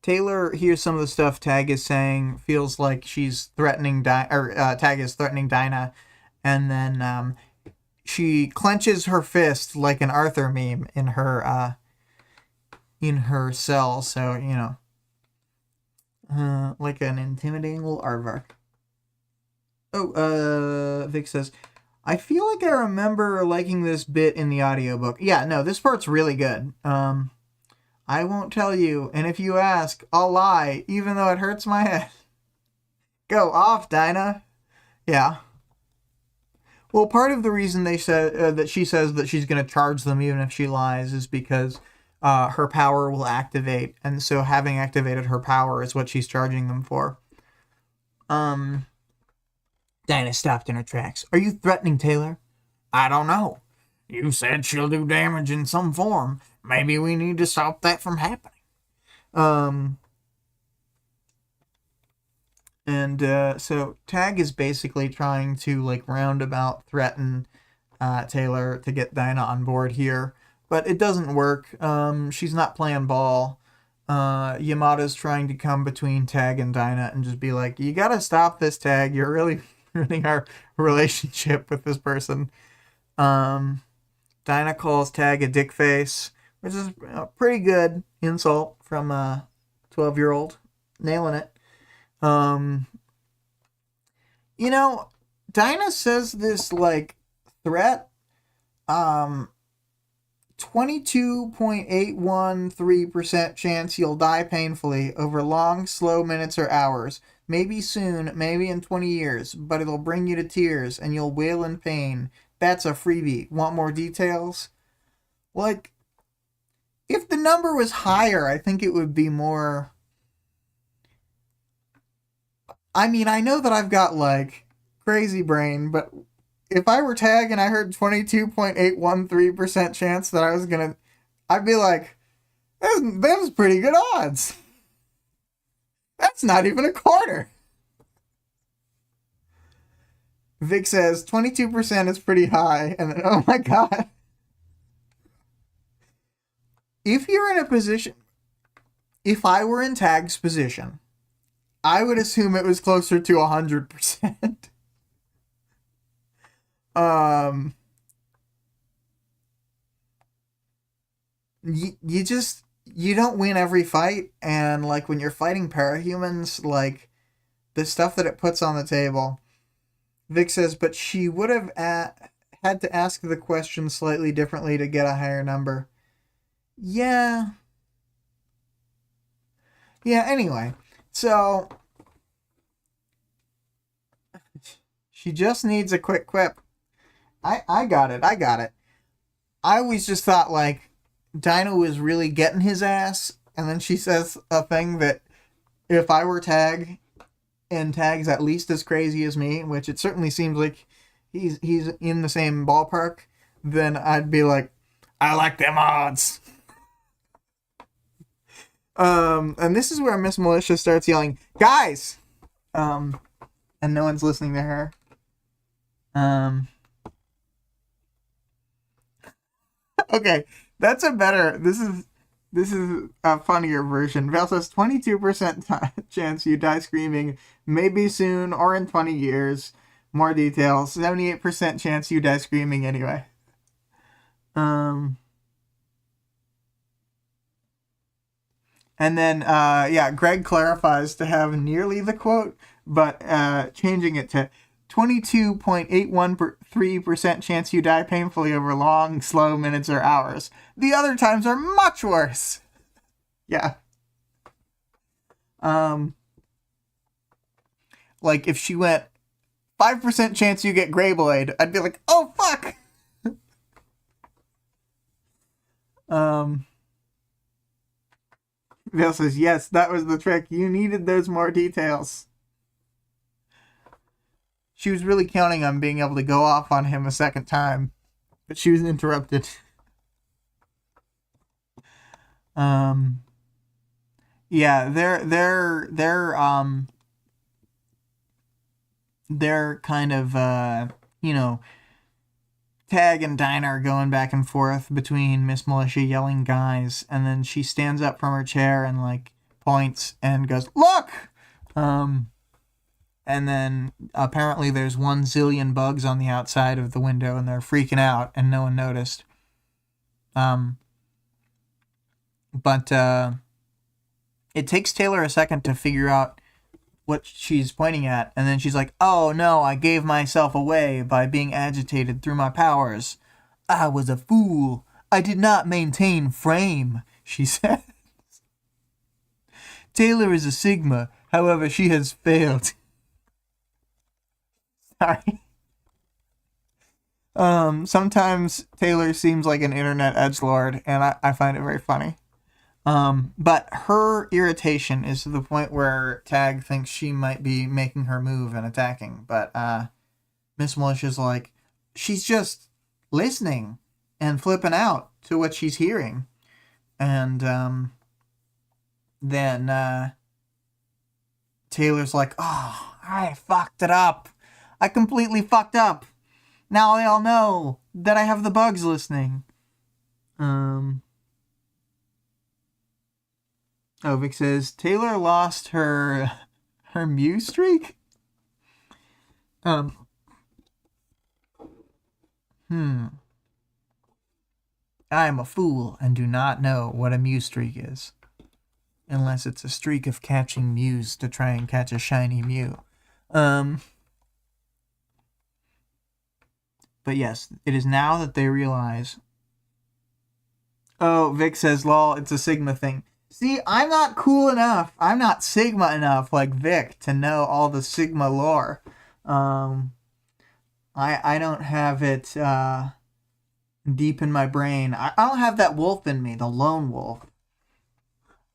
Taylor hears some of the stuff Tag is saying, feels like she's threatening Tag is threatening Dinah, and then she clenches her fist like an Arthur meme in her cell. So like an intimidating little aardvark. Vic says, I feel like I remember liking this bit in the audiobook. Yeah, no, this part's really good. I won't tell you, and if you ask, I'll lie, even though it hurts my head. Go off, Dinah. Yeah. Well, part of the reason they said that she says that she's going to charge them even if she lies is because her power will activate, and so having activated her power is what she's charging them for. Dinah stopped in her tracks. Are you threatening Taylor? I don't know. You said she'll do damage in some form. Maybe we need to stop that from happening. So Tag is basically trying to like roundabout threaten Taylor to get Dinah on board here, but it doesn't work. She's not playing ball. Yamada's trying to come between Tag and Dinah and just be like, you gotta stop this, Tag. You're really ruining our relationship with this person. Dinah calls Tag a dick face, which is a pretty good insult from a 12-year-old. Nailing it. You know, Dinah says this, like, threat, 22.813% chance you'll die painfully over long, slow minutes or hours. Maybe soon, maybe in 20 years, but it'll bring you to tears and you'll wail in pain. That's a freebie. Want more details? Like, if the number was higher, I think it would be more... I mean, I know that I've got, like, crazy brain, but if I were Tag and I heard 22.813% chance that I was gonna... I'd be like, them's pretty good odds. That's not even a quarter. Vic says 22% is pretty high, and then, oh my god. If you're in a position... If I were in Tag's position... I would assume it was closer to 100%. You don't win every fight, and like when you're fighting parahumans, like the stuff that it puts on the table. Vic says, but she would have had to ask the question slightly differently to get a higher number. Yeah. Yeah, anyway. So, she just needs a quick quip. I got it. I always just thought, like, Dinah was really getting his ass, and then she says a thing that if I were Tag, and Tag's at least as crazy as me, which it certainly seems like he's in the same ballpark, then I'd be like, I like them odds. And this is where Miss Militia starts yelling, guys! And no one's listening to her. Okay, that's a better, this is a funnier version. Val says 22% chance you die screaming, maybe soon or in 20 years. More details, 78% chance you die screaming anyway. And then, Greg clarifies to have nearly the quote, but changing it to 22.813% chance you die painfully over long, slow minutes or hours. The other times are much worse. Yeah. Like, if she went 5% chance you get Greyblade, I'd be like, oh, fuck! Vale says, yes, that was the trick. You needed those more details. She was really counting on being able to go off on him a second time, but she was interrupted. Yeah, they're kind of, Tag and Dinah are going back and forth between Miss Militia yelling guys, and then she stands up from her chair and, like, points and goes, look! And then apparently there's 1 zillion bugs on the outside of the window, and they're freaking out, and no one noticed. But it takes Taylor a second to figure out what she's pointing at, and then she's like, oh no, I gave myself away by being agitated through my powers. I was a fool. I did not maintain frame, she says. Taylor is a Sigma, however, she has failed. Sorry. Sometimes Taylor seems like an internet edgelord, and I find it very funny. But her irritation is to the point where Tag thinks she might be making her move and attacking. But Miss Militia's like, she's just listening. and flipping out to what she's hearing. And then Taylor's like, oh, I fucked it up. I completely fucked up. Now they all know that I have the bugs listening. Oh, Vic says, Taylor lost her Mew streak? I am a fool and do not know what a Mew streak is. Unless it's a streak of catching Mews to try and catch a shiny Mew. But yes, it is now that they realize... Oh, Vic says, lol, it's a Sigma thing. See, I'm not cool enough. I'm not Sigma enough like Vic to know all the Sigma lore. I don't have it deep in my brain. I don't have that wolf in me, the lone wolf.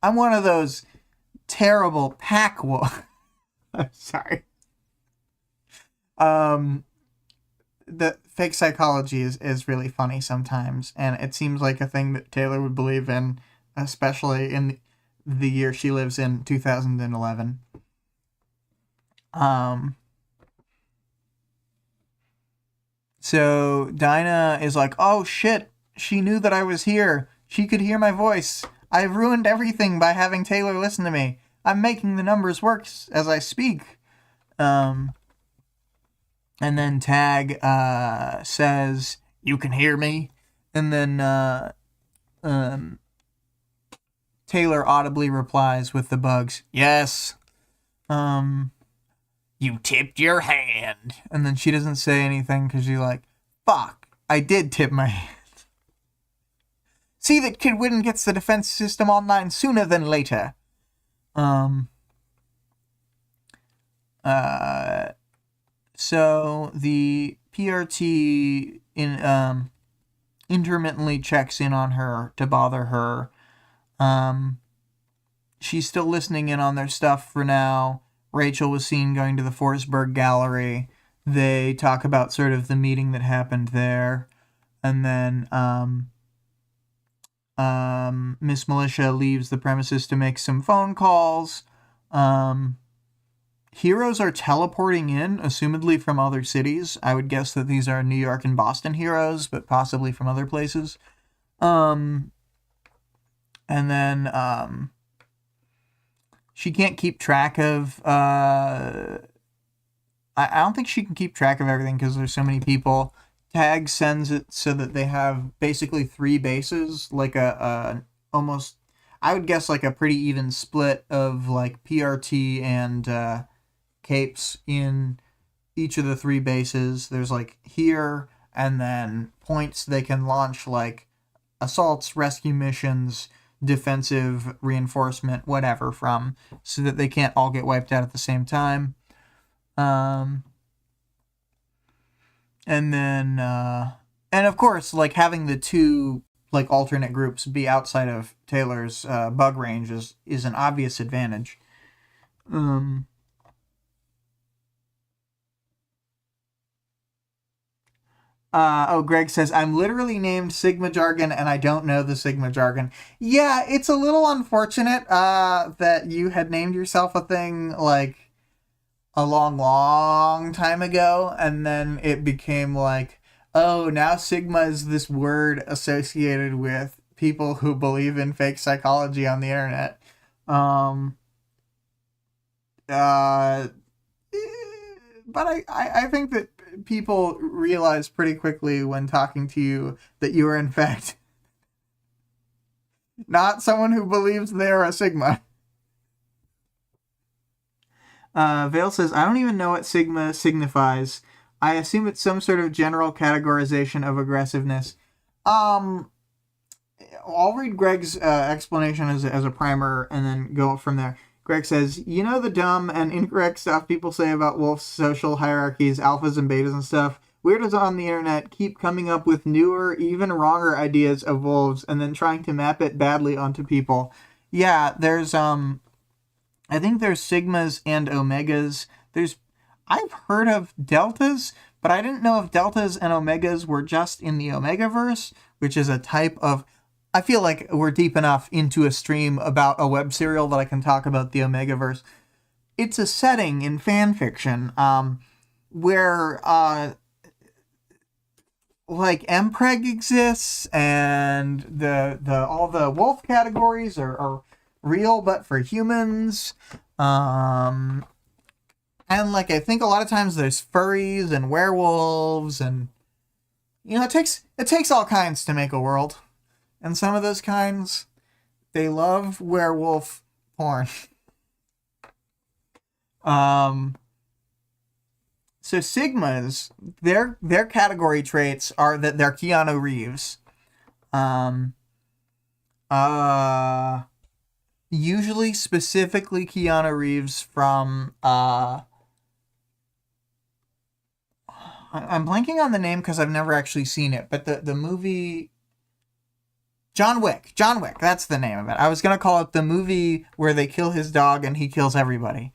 I'm one of those terrible pack wolves. I'm sorry. The fake psychology is really funny sometimes, and it seems like a thing that Taylor would believe in, especially in the year she lives in, 2011. So Dinah is like, oh shit, she knew that I was here. She could hear my voice. I've ruined everything by having Taylor listen to me. I'm making the numbers work as I speak. And then Tag says, you can hear me? And then Taylor audibly replies with the bugs, yes. You tipped your hand. And then she doesn't say anything because she's like, fuck, I did tip my hand. See that Kid Witten gets the defense system online sooner than later. So the PRT intermittently checks in on her to bother her. She's still listening in on their stuff for now. Rachel was seen going to the Forsberg Gallery. They talk about sort of the meeting that happened there. And then Miss Militia leaves the premises to make some phone calls. Heroes are teleporting in, assumedly from other cities. I would guess that these are New York and Boston heroes, but possibly from other places. And then she can't keep track of... I don't think she can keep track of everything because there's so many people. Tag sends it so that they have basically 3 bases, like a almost... I would guess like a pretty even split of like PRT and capes in each of the 3 bases. There's like here, and then points they can launch like assaults, rescue missions, defensive reinforcement, whatever from, so that they can't all get wiped out at the same time. And then and of course, like having the 2 like alternate groups be outside of Taylor's bug range is an obvious advantage. Greg says, I'm literally named Sigma Jargon and I don't know the Sigma Jargon. Yeah, it's a little unfortunate that you had named yourself a thing like a long time ago, and then it became like, oh, now Sigma is this word associated with people who believe in fake psychology on the internet. But I think that people realize pretty quickly when talking to you that you are in fact not someone who believes they're a Sigma. Vale says, I don't even know what Sigma signifies. I assume it's some sort of general categorization of aggressiveness. I'll read Greg's explanation as a primer and then go from there. Greg says, you know the dumb and incorrect stuff people say about wolves' social hierarchies, alphas and betas and stuff? Weirdos on the internet keep coming up with newer, even wronger ideas of wolves and then trying to map it badly onto people. Yeah, there's, I think there's Sigmas and Omegas. I've heard of Deltas, but I didn't know if deltas and omegas were just in the Omegaverse, which is a type of... I feel like we're deep enough into a stream about a web serial that I can talk about the Omegaverse. It's a setting in fan fiction where like Mpreg exists, and the all the wolf categories are real but for humans. And like I think a lot of times there's furries and werewolves, and it takes all kinds to make a world. And some of those kinds, they love werewolf porn. So Sigmas, their category traits are that they're Keanu Reeves. Usually specifically Keanu Reeves from I'm blanking on the name because I've never actually seen it, but the movie John Wick, that's the name of it. I was going to call it the movie where they kill his dog and he kills everybody.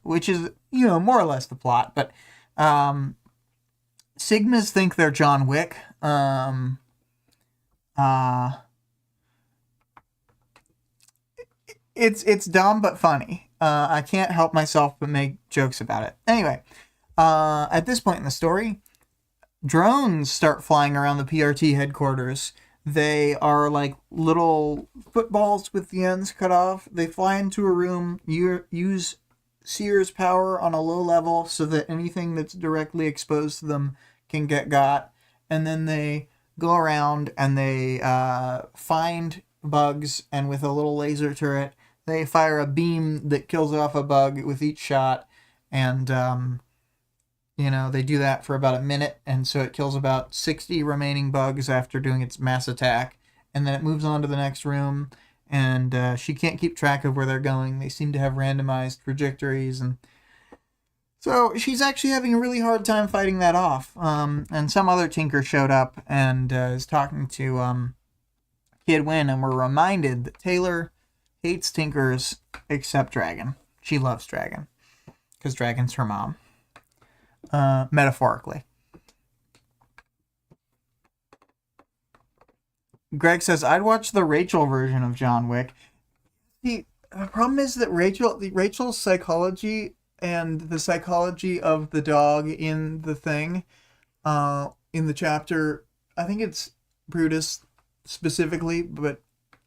Which is, more or less the plot, but Sigmas think they're John Wick. It's dumb but funny. I can't help myself but make jokes about it. Anyway, at this point in the story, drones start flying around the PRT headquarters. They are like little footballs with the ends cut off. They fly into a room, use Seer's power on a low level so that anything that's directly exposed to them can get got. And then they go around and they find bugs, and with a little laser turret, they fire a beam that kills off a bug with each shot. And, they do that for about a minute, and so it kills about 60 remaining bugs after doing its mass attack. And then it moves on to the next room, and she can't keep track of where they're going. They seem to have randomized trajectories, and so she's actually having a really hard time fighting that off. And some other tinker showed up and is talking to Kid Win, and we're reminded that Taylor hates tinkers except Dragon. She loves Dragon because Dragon's her mom, metaphorically. Greg says, I'd watch the Rachel version of John Wick. The problem is that Rachel's psychology and the psychology of the dog in the thing, in the chapter, I think it's Brutus specifically, but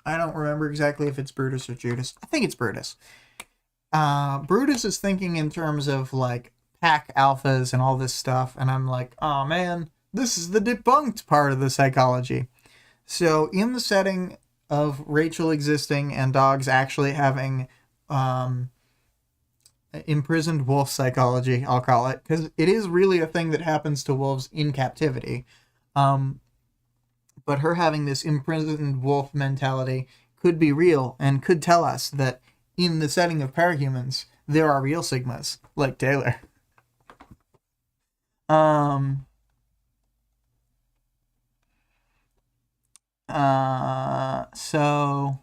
I don't remember exactly if it's Brutus or Judas. I think it's Brutus. Brutus is thinking in terms of like pack alphas and all this stuff, and I'm like, oh man, this is the debunked part of the psychology. So in the setting of Rachel existing and dogs actually having imprisoned wolf psychology, I'll call it, because it is really a thing that happens to wolves in captivity. But her having this imprisoned wolf mentality could be real and could tell us that in the setting of parahumans, there are real Sigmas, like Taylor. So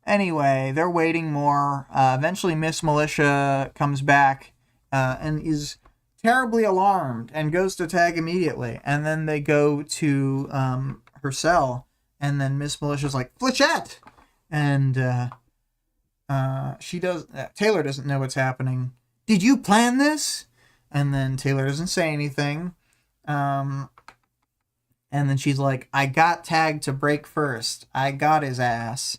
anyway, they're waiting more. Eventually Miss Militia comes back and is terribly alarmed and goes to tag immediately. And then they go to her cell, and then Miss Militia's like, Flechette! And Taylor doesn't know what's happening. Did you plan this? And then Taylor doesn't say anything. And then she's like, I got tagged to break first. I got his ass.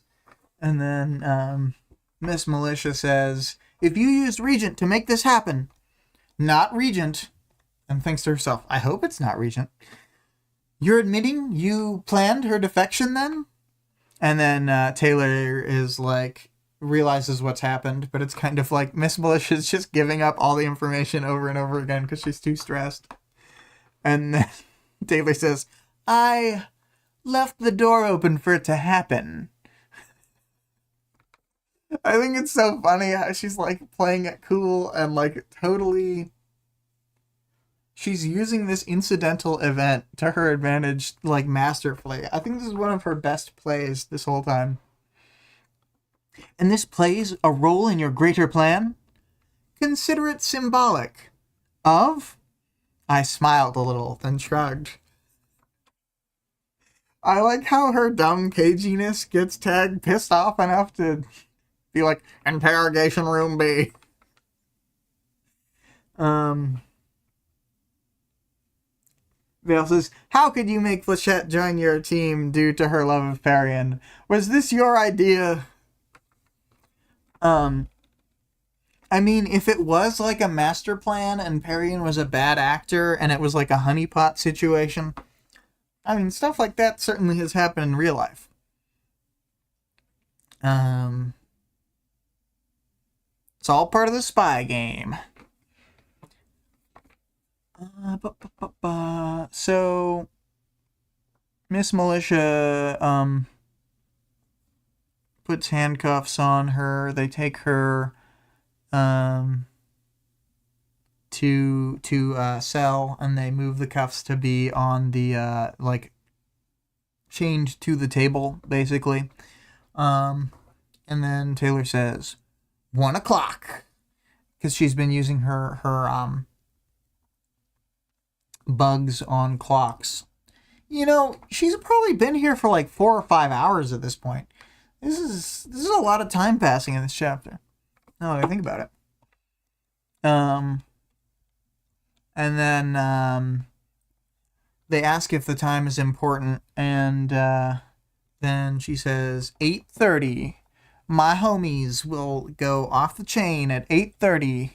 And then Miss Militia says, if you used Regent to make this happen, not Regent, and thinks to herself, I hope it's not Regent. You're admitting you planned her defection then? And then Taylor is like, realizes what's happened, but it's kind of like Miss Militia's just giving up all the information over and over again because she's too stressed. And then Taylor says, I left the door open for it to happen. I think it's so funny how she's like playing it cool and like totally... She's using this incidental event to her advantage, like masterfully. I think this is one of her best plays this whole time. And this plays a role in your greater plan? Consider it symbolic of I smiled a little, then shrugged. I like how her dumb caginess gets Tag pissed off enough to be like, interrogation room B. Vale says, how could you make Flechette join your team due to her love of Parian? Was this your idea? I mean, if it was like a master plan and Parian was a bad actor and it was like a honeypot situation, I mean, stuff like that certainly has happened in real life. It's all part of the spy game. So, Miss Militia puts handcuffs on her. They take her to cell, and they move the cuffs to be on the like chained to the table, basically. And then Taylor says 1 o'clock because she's been using her bugs on clocks. You know, she's probably been here for like 4 or 5 hours at this point. This is a lot of time passing in this chapter. Now that I think about it. And then they ask if the time is important, and then she says 8:30. My homies will go off the chain at 8:30.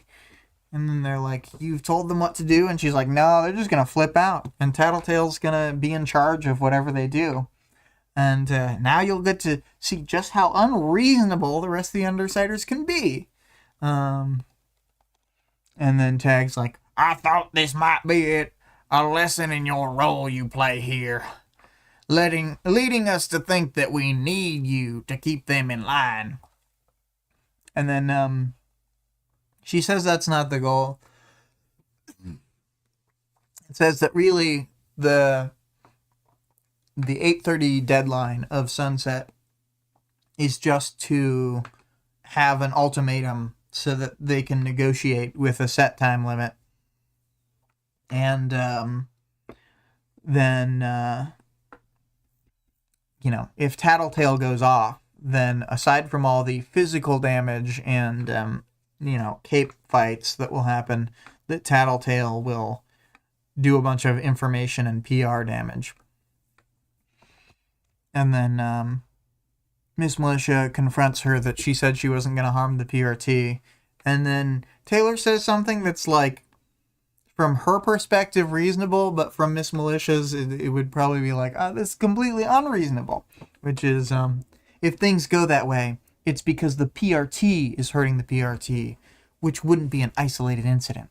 And then they're like, you've told them what to do? And she's like, no, they're just going to flip out. And Tattletale's going to be in charge of whatever they do. And now you'll get to see just how unreasonable the rest of the Undersiders can be. And then Tag's like, I thought this might be it. A lesson in your role you play here. Leading us to think that we need you to keep them in line. And then she says that's not the goal. It says that really the 8:30 deadline of sunset is just to have an ultimatum so that they can negotiate with a set time limit. And then, if Tattletale goes off, then aside from all the physical damage and, cape fights that will happen, that Tattletale will do a bunch of information and PR damage. And then Miss Militia confronts her that she said she wasn't going to harm the PRT. And then Taylor says something that's like, from her perspective, reasonable, but from Miss Militia's, it would probably be like, this is completely unreasonable. Which is, if things go that way, it's because the PRT is hurting the PRT, which wouldn't be an isolated incident.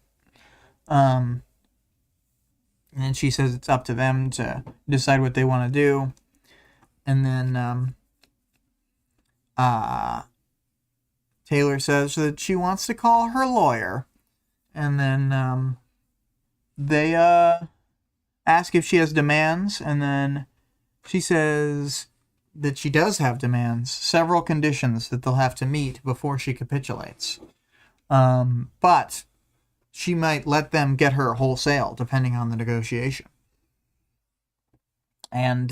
And then she says it's up to them to decide what they want to do. And then Taylor says that she wants to call her lawyer. And then they ask if she has demands. And then she says that she does have demands. Several conditions that they'll have to meet before she capitulates. But she might let them get her wholesale, depending on the negotiation. And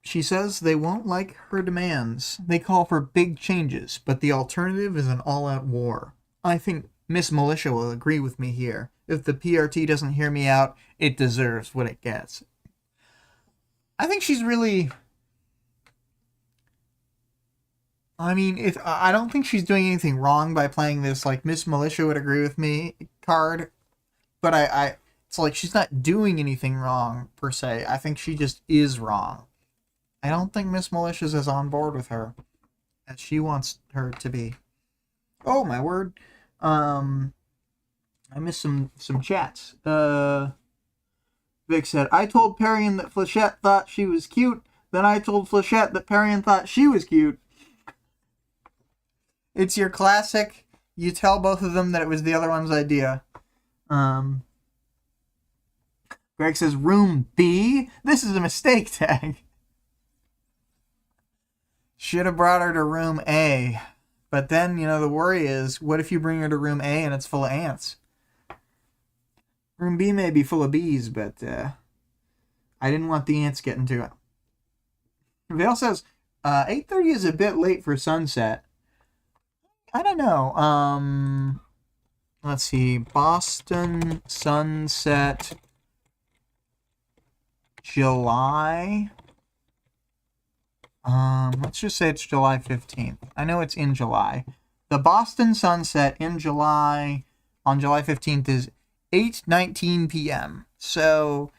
she says they won't like her demands. They call for big changes, but the alternative is an all-out war. I think Miss Militia will agree with me here. If the PRT doesn't hear me out, it deserves what it gets. I think she's really... I don't think she's doing anything wrong by playing this, like, Miss Militia would agree with me card. But it's like she's not doing anything wrong, per se. I think she just is wrong. I don't think Miss Malicious is on board with her as she wants her to be. Oh, my word. I missed some chats. Vic said, I told Parian that Flechette thought she was cute. Then I told Flechette that Parian thought she was cute. It's your classic, you tell both of them that it was the other one's idea. Greg says, room B? This is a mistake, Tag. Should have brought her to room A. But then, the worry is, what if you bring her to room A and it's full of ants? Room B may be full of bees, but I didn't want the ants getting to it. Vale says, 8:30 is a bit late for sunset. I don't know. Let's see. Boston sunset July. Let's just say it's July 15th. I know it's in July. The Boston sunset in July, on July 15th, is 8:19 p.m. So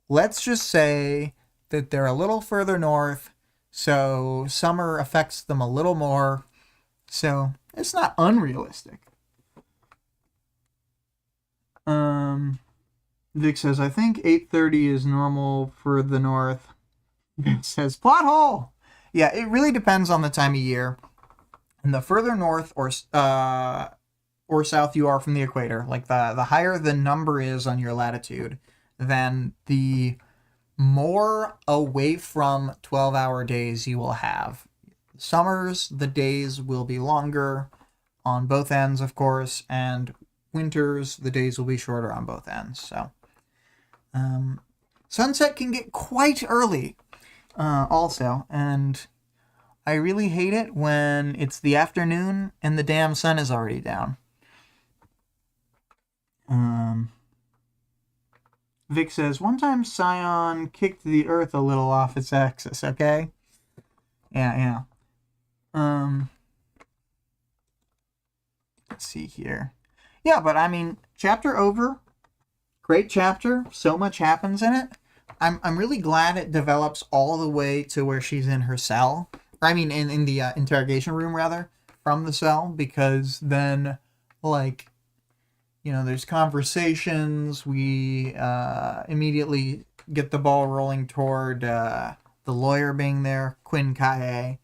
let's just say that they're a little further north, so summer affects them a little more. So it's not unrealistic. Vic says, I think 8:30 is normal for the north. It says, plot hole! Yeah, it really depends on the time of year. And the further north or south you are from the equator, like the higher the number is on your latitude, then the more away from 12-hour days you will have. Summers, the days will be longer on both ends, of course, and winters, the days will be shorter on both ends. So, sunset can get quite early, also, and I really hate it when it's the afternoon and the damn sun is already down. Vic says, one time Scion kicked the Earth a little off its axis, okay? Yeah. Let's see here. Yeah, but I mean, chapter over. Great chapter. So much happens in it. I'm really glad it develops all the way to where she's in her cell. I mean, in the interrogation room, rather, from the cell, because then, there's conversations. We immediately get the ball rolling toward the lawyer being there, Quinn Kaye,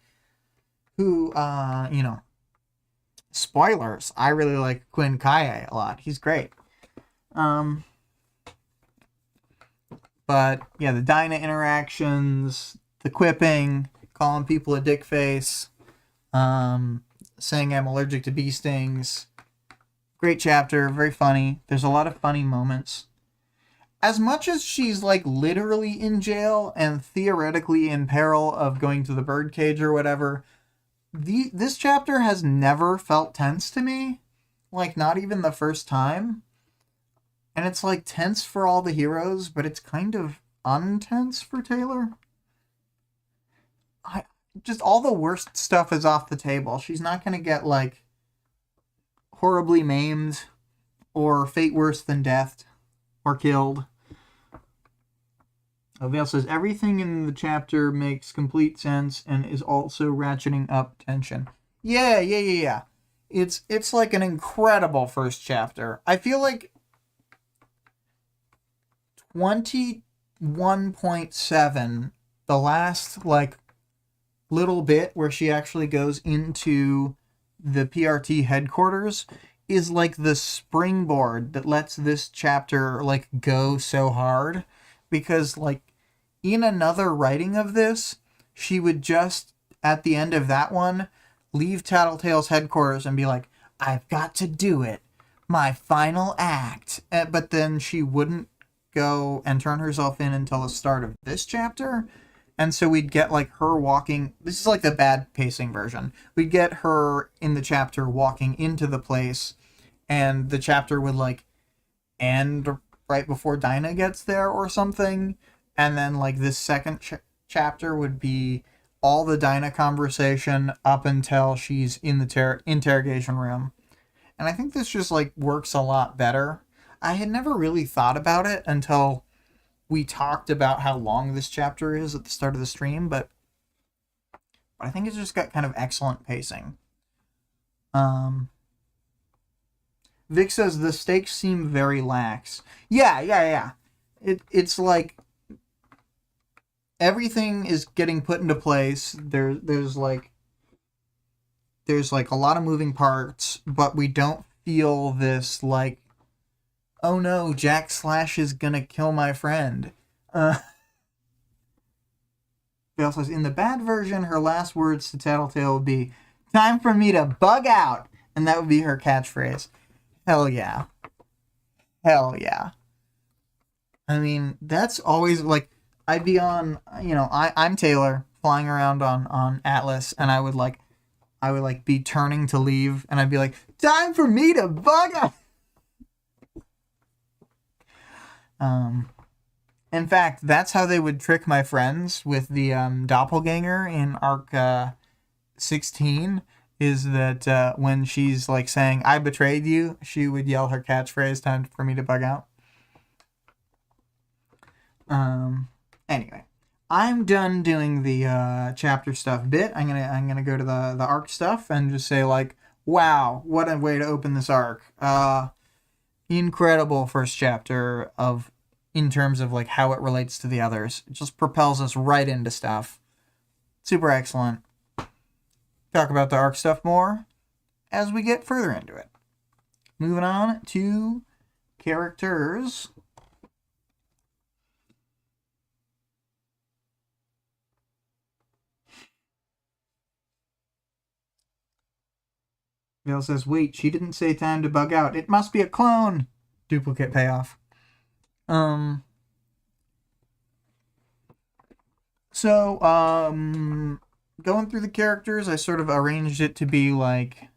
who, spoilers, I really like Quinn Kaye a lot. He's great. But, yeah, the Dinah interactions, the quipping, calling people a dick face, saying I'm allergic to bee stings. Great chapter, very funny. There's a lot of funny moments. As much as she's, literally in jail and theoretically in peril of going to the birdcage or whatever, this chapter has never felt tense to me. Not even the first time. And it's, tense for all the heroes, but it's kind of untense for Taylor. Just all the worst stuff is off the table. She's not going to get, horribly maimed or fate worse than death or killed. Vale says, everything in the chapter makes complete sense and is also ratcheting up tension. Yeah. It's an incredible first chapter. I feel like 21.7, the last, little bit where she actually goes into the PRT headquarters is, the springboard that lets this chapter, go so hard. Because, in another writing of this, she would just, at the end of that one, leave Tattletale's headquarters and be like, I've got to do it. My final act. But then she wouldn't go and turn herself in until the start of this chapter. And so we'd get, her walking... This is, the bad pacing version. We'd get her in the chapter walking into the place, and the chapter would, end right before Dinah gets there or something. And then, this second chapter would be all the Dinah conversation up until she's in the interrogation room. And I think this just, works a lot better. I had never really thought about it until we talked about how long this chapter is at the start of the stream, but I think it's just got kind of excellent pacing. Vic says the stakes seem very lax. Yeah. It's everything is getting put into place. There's a lot of moving parts, but we don't feel this oh no, Jack Slash is gonna kill my friend. Vale says, in the bad version, her last words to Tattletale would be, Time for me to bug out. And that would be her catchphrase. Hell yeah. Hell yeah. I mean, that's always like, I'd be on, I'm Taylor flying around on Atlas, and I would be turning to leave, and I'd be like, time for me to bug out. In fact, that's how they would trick my friends with the doppelganger in Arc 16, is that when she's like saying, I betrayed you, she would yell her catchphrase, time for me to bug out. Anyway, I'm done doing the chapter stuff bit. I'm gonna go to the arc stuff and just say like, wow, what a way to open this arc. Incredible first chapter in terms of like how it relates to the others. It just propels us right into stuff. Super excellent. Talk about the arc stuff more as we get further into it. Moving on to characters. Vale says, wait, she didn't say time to bug out. It must be a clone. Duplicate payoff. So, going through the characters, I sort of arranged it to be like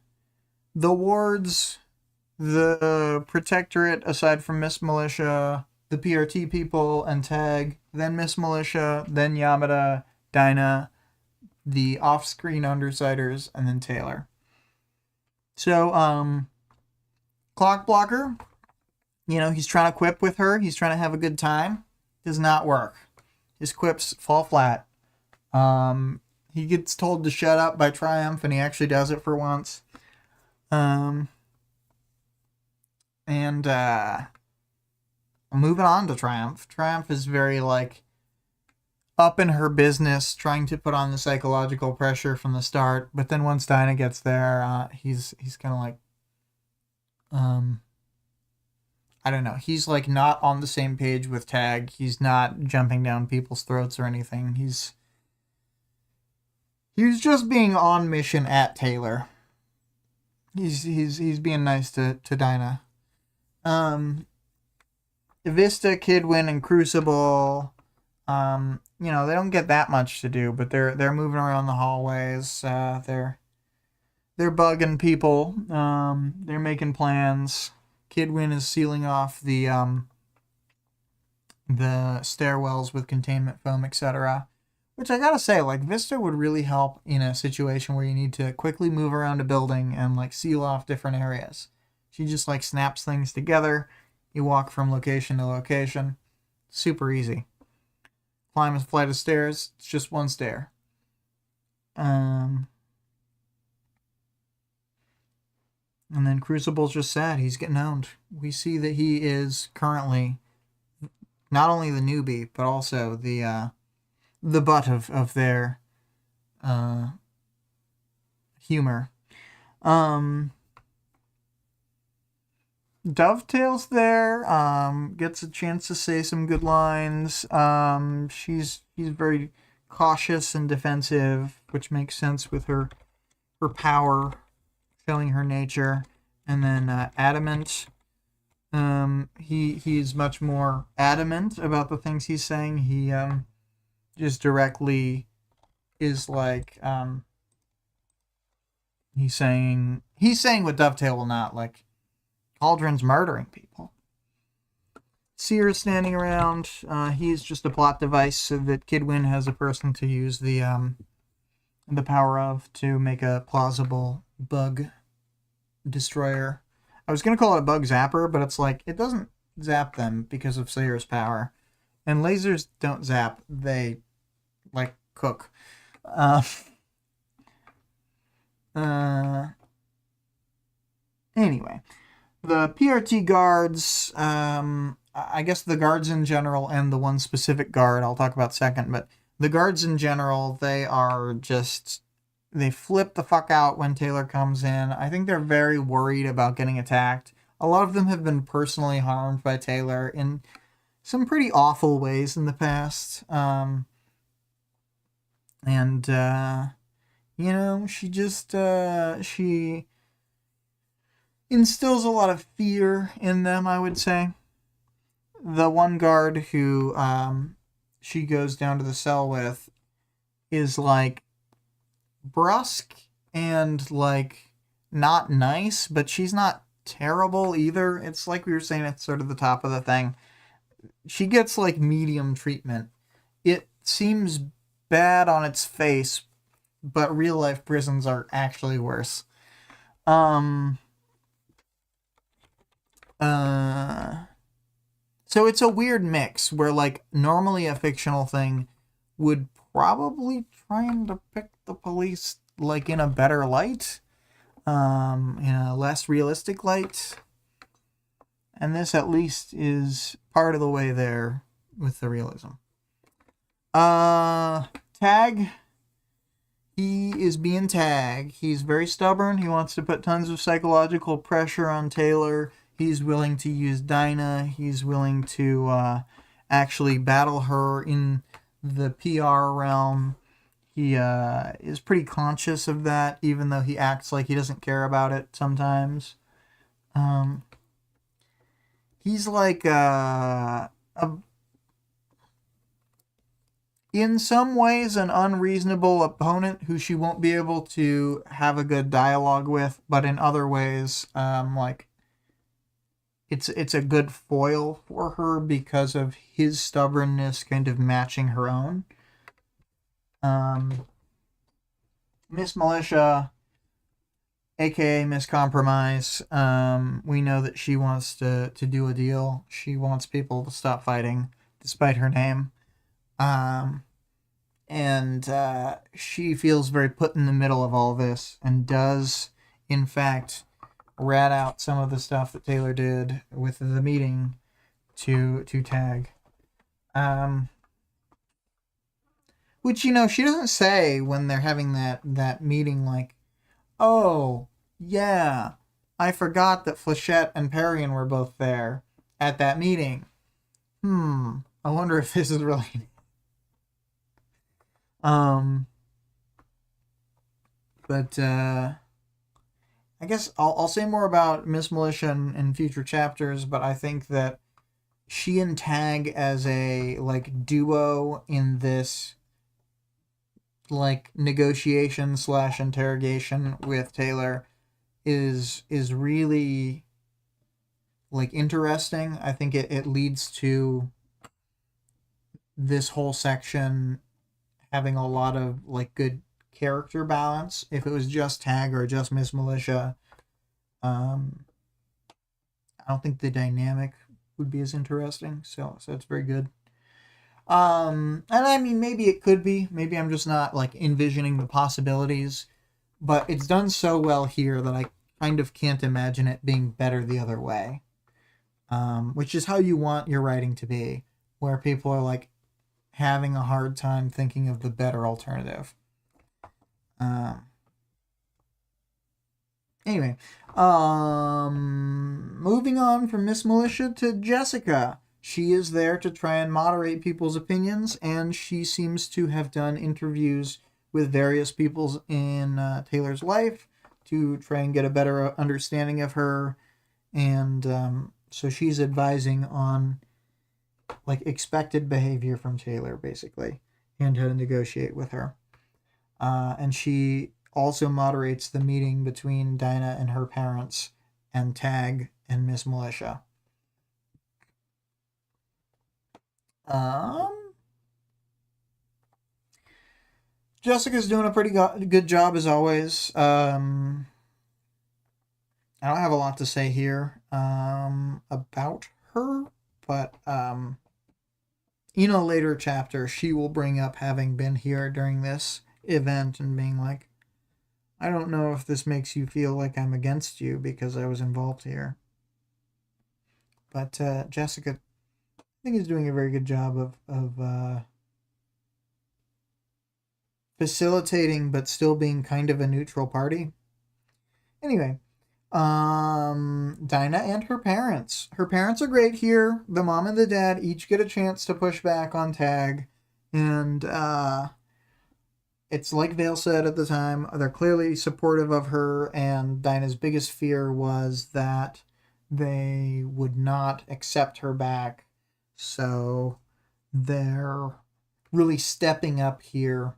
the wards, the protectorate, aside from Miss Militia, the PRT people, and Tag, then Miss Militia, then Yamada, Dinah, the off-screen Undersiders, and then Taylor. So, Clock Blocker, he's trying to quip with her. He's trying to have a good time. Does not work. His quips fall flat. He gets told to shut up by Triumph, and he actually does it for once. And moving on to Triumph. Triumph is very, like, up in her business, trying to put on the psychological pressure from the start. But then once Dinah gets there, he's kind of like, I don't know. He's like not on the same page with Tag. He's not jumping down people's throats or anything. He's just being on mission at Taylor. He's being nice to Dinah. Vista, Kidwin, and Crucible. They don't get that much to do, but they're moving around the hallways. They're bugging people. They're making plans. Kidwin is sealing off the stairwells with containment foam, etc. Which I gotta say, like, Vista would really help in a situation where you need to quickly move around a building and like seal off different areas. She just like snaps things together. You walk from location to location. Super easy. Climb a flight of stairs. It's just one stair. And then Crucible's just sad. He's getting owned. We see that he is currently not only the newbie, but also the butt of their humor. Dovetail's there, gets a chance to say some good lines. She's very cautious and defensive, which makes sense with her power, showing her nature. And then Adamant, he's much more adamant about the things he's saying. He just directly is like he's saying what Dovetail will not, like Aldrin's murdering people. Seer's standing around. He's just a plot device so that Kidwin has a person to use the power of to make a plausible bug destroyer. I was gonna call it a bug zapper, but it's like it doesn't zap them because of Seer's power. And lasers don't zap, they like cook. Anyway. The PRT guards, I guess the guards in general and the one specific guard I'll talk about second, but the guards in general, they flip the fuck out when Taylor comes in. I think they're very worried about getting attacked. A lot of them have been personally harmed by Taylor in some pretty awful ways in the past. You know, she just, she instills a lot of fear in them, I would say. The one guard who, she goes down to the cell with is, like, brusque and, like, not nice, but she's not terrible either. It's like we were saying at sort of the top of the thing. She gets, like, medium treatment. It seems bad on its face, but real life prisons are actually worse. Um so it's a weird mix where, like, normally a fictional thing would probably try and depict the police, like, in a better light, in a less realistic light, and this at least is part of the way there with the realism. Tag. He is being Tag. He's very stubborn. He wants to put tons of psychological pressure on Taylor. He's willing to use Dinah. He's willing to actually battle her in the PR realm. He is pretty conscious of that, even though he acts like he doesn't care about it sometimes. He's like in some ways an unreasonable opponent who she won't be able to have a good dialogue with, but in other ways, like, it's a good foil for her because of his stubbornness kind of matching her own. Miss Militia, aka Miss Compromise, we know that she wants to do a deal. She wants people to stop fighting, despite her name. And she feels very put in the middle of all this and does, in fact, rat out some of the stuff that Taylor did with the meeting to Tag. Which, you know, she doesn't say when they're having that meeting, like, oh, yeah, I forgot that Flechette and Perrion were both there at that meeting. I wonder if this is really... But I guess I'll say more about Miss Militia in future chapters, but I think that she and Tag as a, like, duo in this, like, negotiation / interrogation with Taylor is really, like, interesting. I think it leads to this whole section having a lot of, like, good character balance. If it was just Tag or just Miss Militia, I don't think the dynamic would be as interesting. So it's very good. And I mean, maybe it could be. Maybe I'm just not, like, envisioning the possibilities. But it's done so well here that I kind of can't imagine it being better the other way. Which is how you want your writing to be, where people are, like, having a hard time thinking of the better alternative. Anyway, moving on from Miss Militia to Jessica. She is there to try and moderate people's opinions, and she seems to have done interviews with various people in Taylor's life to try and get a better understanding of her. And so she's advising on, like, expected behavior from Taylor, basically, and how to negotiate with her. And she also moderates the meeting between Dinah and her parents and Tag and Miss Militia. Jessica's doing a pretty good job as always. I don't have a lot to say here about her, but in a later chapter, she will bring up having been here during this event and being like, I don't know if this makes you feel like I'm against you because I was involved here. But Jessica, I think, is doing a very good job of facilitating but still being kind of a neutral party. Anyway, Dinah and her parents. Her parents are great here. The mom and the dad each get a chance to push back on Tag, and it's like Vale said at the time, they're clearly supportive of her, and Dinah's biggest fear was that they would not accept her back. So they're really stepping up here.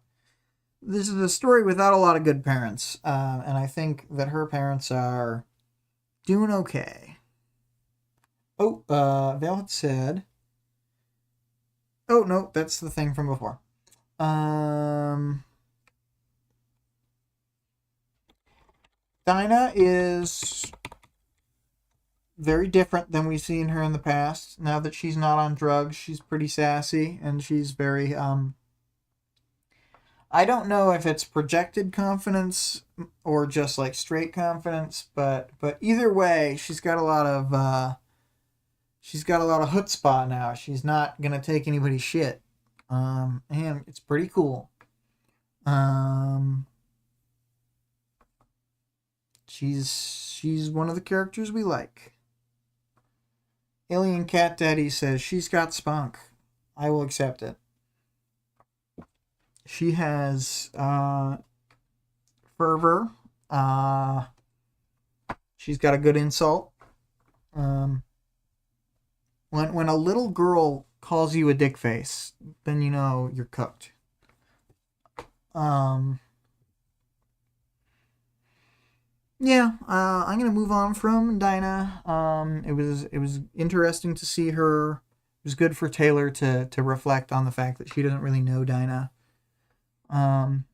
This is a story without a lot of good parents, and I think that her parents are doing okay. Oh, Vale had said... Oh, no, that's the thing from before. Dinah is very different than we've seen her in the past. Now that she's not on drugs, she's pretty sassy, and she's very, I don't know if it's projected confidence or just like straight confidence, but either way, she's got a lot of chutzpah now. She's not gonna take anybody's shit. And it's pretty cool. She's one of the characters we like. Alien Cat Daddy says she's got spunk. I will accept it. She has fervor. She's got a good insult. When a little girl calls you a dick face, then you know you're cooked. Yeah, I'm gonna move on from Dinah. It was interesting to see her. It was good for Taylor to reflect on the fact that she doesn't really know Dinah. And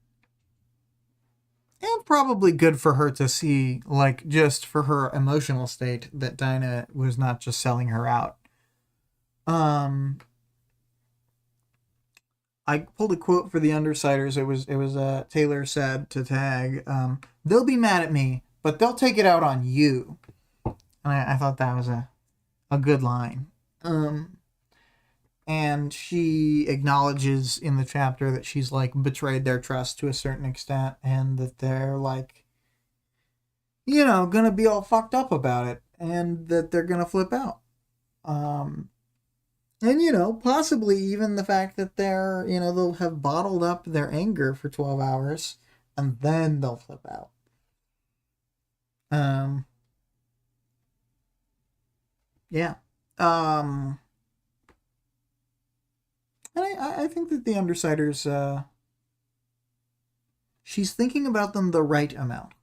probably good for her to see, like, just for her emotional state, that Dinah was not just selling her out. I pulled a quote for the Undersiders. It was Taylor said to Tag, "They'll be mad at me, but they'll take it out on you." And I thought that was a good line. And she acknowledges in the chapter that she's like betrayed their trust to a certain extent, and that they're like, gonna be all fucked up about it, and that they're gonna flip out. And possibly even the fact that they'll have bottled up their anger for 12 hours, and then they'll flip out. Yeah. And I think that the Undersiders, she's thinking about them the right amount.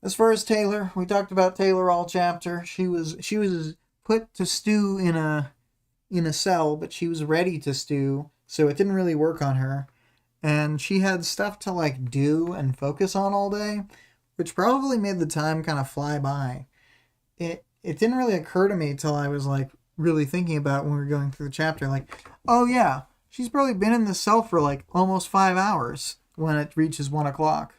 As far as Taylor, we talked about Taylor all chapter. She was put to stew in a cell, but she was ready to stew, so it didn't really work on her. And she had stuff to like do and focus on all day, which probably made the time kind of fly by. It didn't really occur to me till I was like really thinking about it when we were going through the chapter. Like, oh yeah, she's probably been in the cell for like almost 5 hours when it reaches 1 o'clock.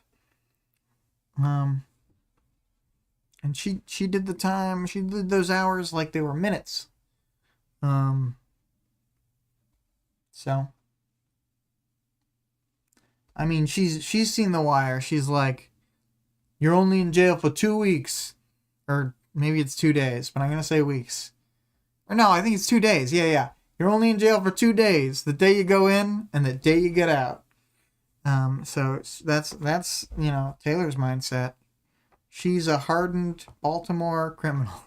And she did the time. She did those hours like they were minutes. So, I mean, she's seen The Wire. She's like, you're only in jail for 2 weeks, or maybe it's 2 days, but I'm gonna say weeks. Or no, I think it's 2 days. Yeah. You're only in jail for 2 days. The day you go in and the day you get out. So that's Taylor's mindset. She's a hardened Baltimore criminal.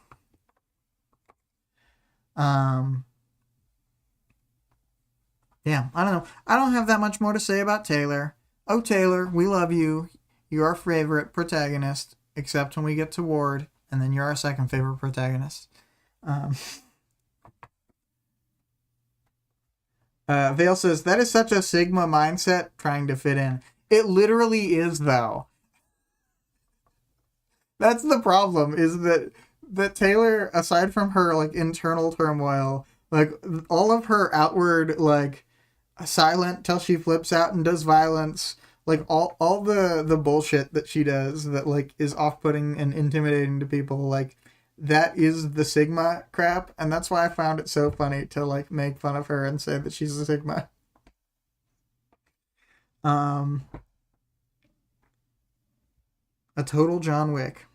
Yeah, I don't know. I don't have that much more to say about Taylor. Oh, Taylor, we love you. You're our favorite protagonist, except when we get to Ward, and then you're our second favorite protagonist. Vale says, that is such a Sigma mindset, trying to fit in. It literally is, though. That's the problem, is that Taylor, aside from her like internal turmoil, like all of her outward like silent till she flips out and does violence, like all the bullshit that she does that like is off-putting and intimidating to people, like that is the Sigma crap, and that's why I found it so funny to like make fun of her and say that she's a Sigma. A total John Wick.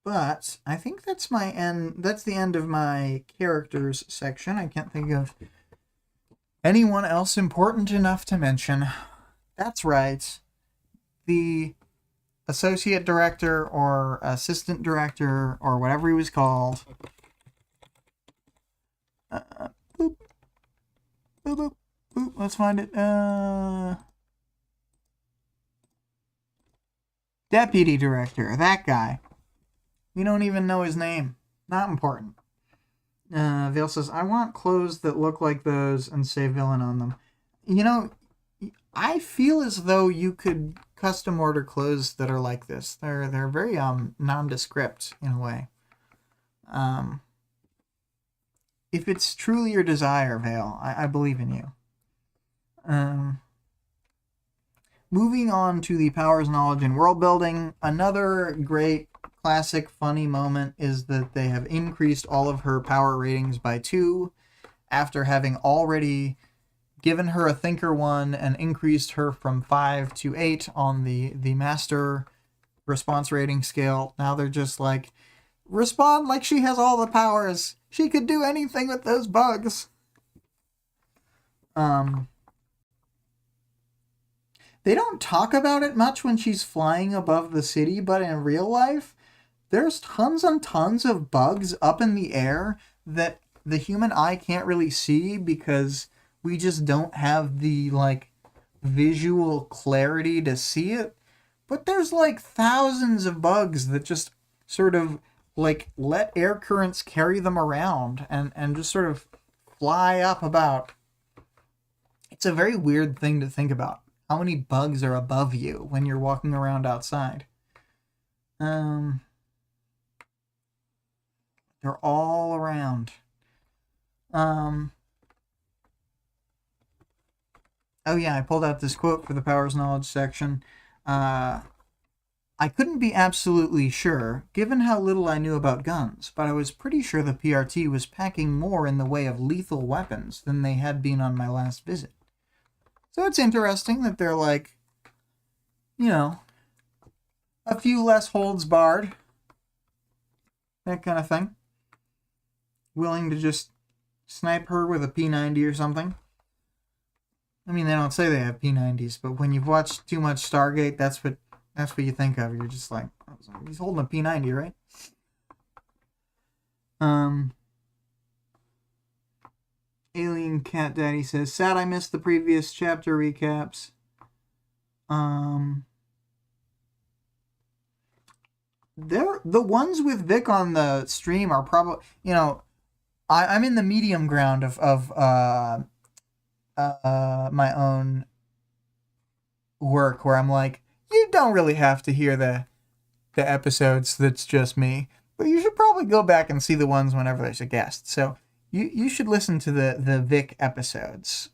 But I think that's my end. That's the end of my characters section. I can't think of anyone else important enough to mention. That's right. The associate director or assistant director or whatever he was called. Boop. Boop, boop, boop. Let's find it. Deputy director. That guy. We don't even know his name. Not important. Vale says, I want clothes that look like those and say villain on them. You know, I feel as though you could custom order clothes that are like this. They're very nondescript in a way. If it's truly your desire, Vale, I believe in you. Moving on to the powers, knowledge, and world building. Another great classic funny moment is that they have increased all of her power ratings by 2 after having already given her a Thinker 1 and increased her from 5 to 8 on the master response rating scale. Now they're just like, respond like she has all the powers. She could do anything with those bugs. They don't talk about it much when she's flying above the city, but in real life, there's tons and tons of bugs up in the air that the human eye can't really see because we just don't have the, like, visual clarity to see it. But there's, like, thousands of bugs that just sort of, like, let air currents carry them around and just sort of fly up about. It's a very weird thing to think about. How many bugs are above you when you're walking around outside? They're all around. Oh yeah, I pulled out this quote for the powers knowledge section. I couldn't be absolutely sure, given how little I knew about guns, but I was pretty sure the PRT was packing more in the way of lethal weapons than they had been on my last visit. So it's interesting that they're like, you know, a few less holds barred. That kind of thing. Willing to just snipe her with a P90 or something. I mean, they don't say they have P90s, but when you've watched too much Stargate, that's what you think of. You're just like, he's holding a P90, right? Alien Cat Daddy says, sad I missed the previous chapter recaps. The ones with Vic on the stream are probably, you know, I'm in the medium ground of my own work where I'm like, you don't really have to hear the episodes that's just me, but you should probably go back and see the ones whenever there's a guest. So you should listen to the Vic episodes.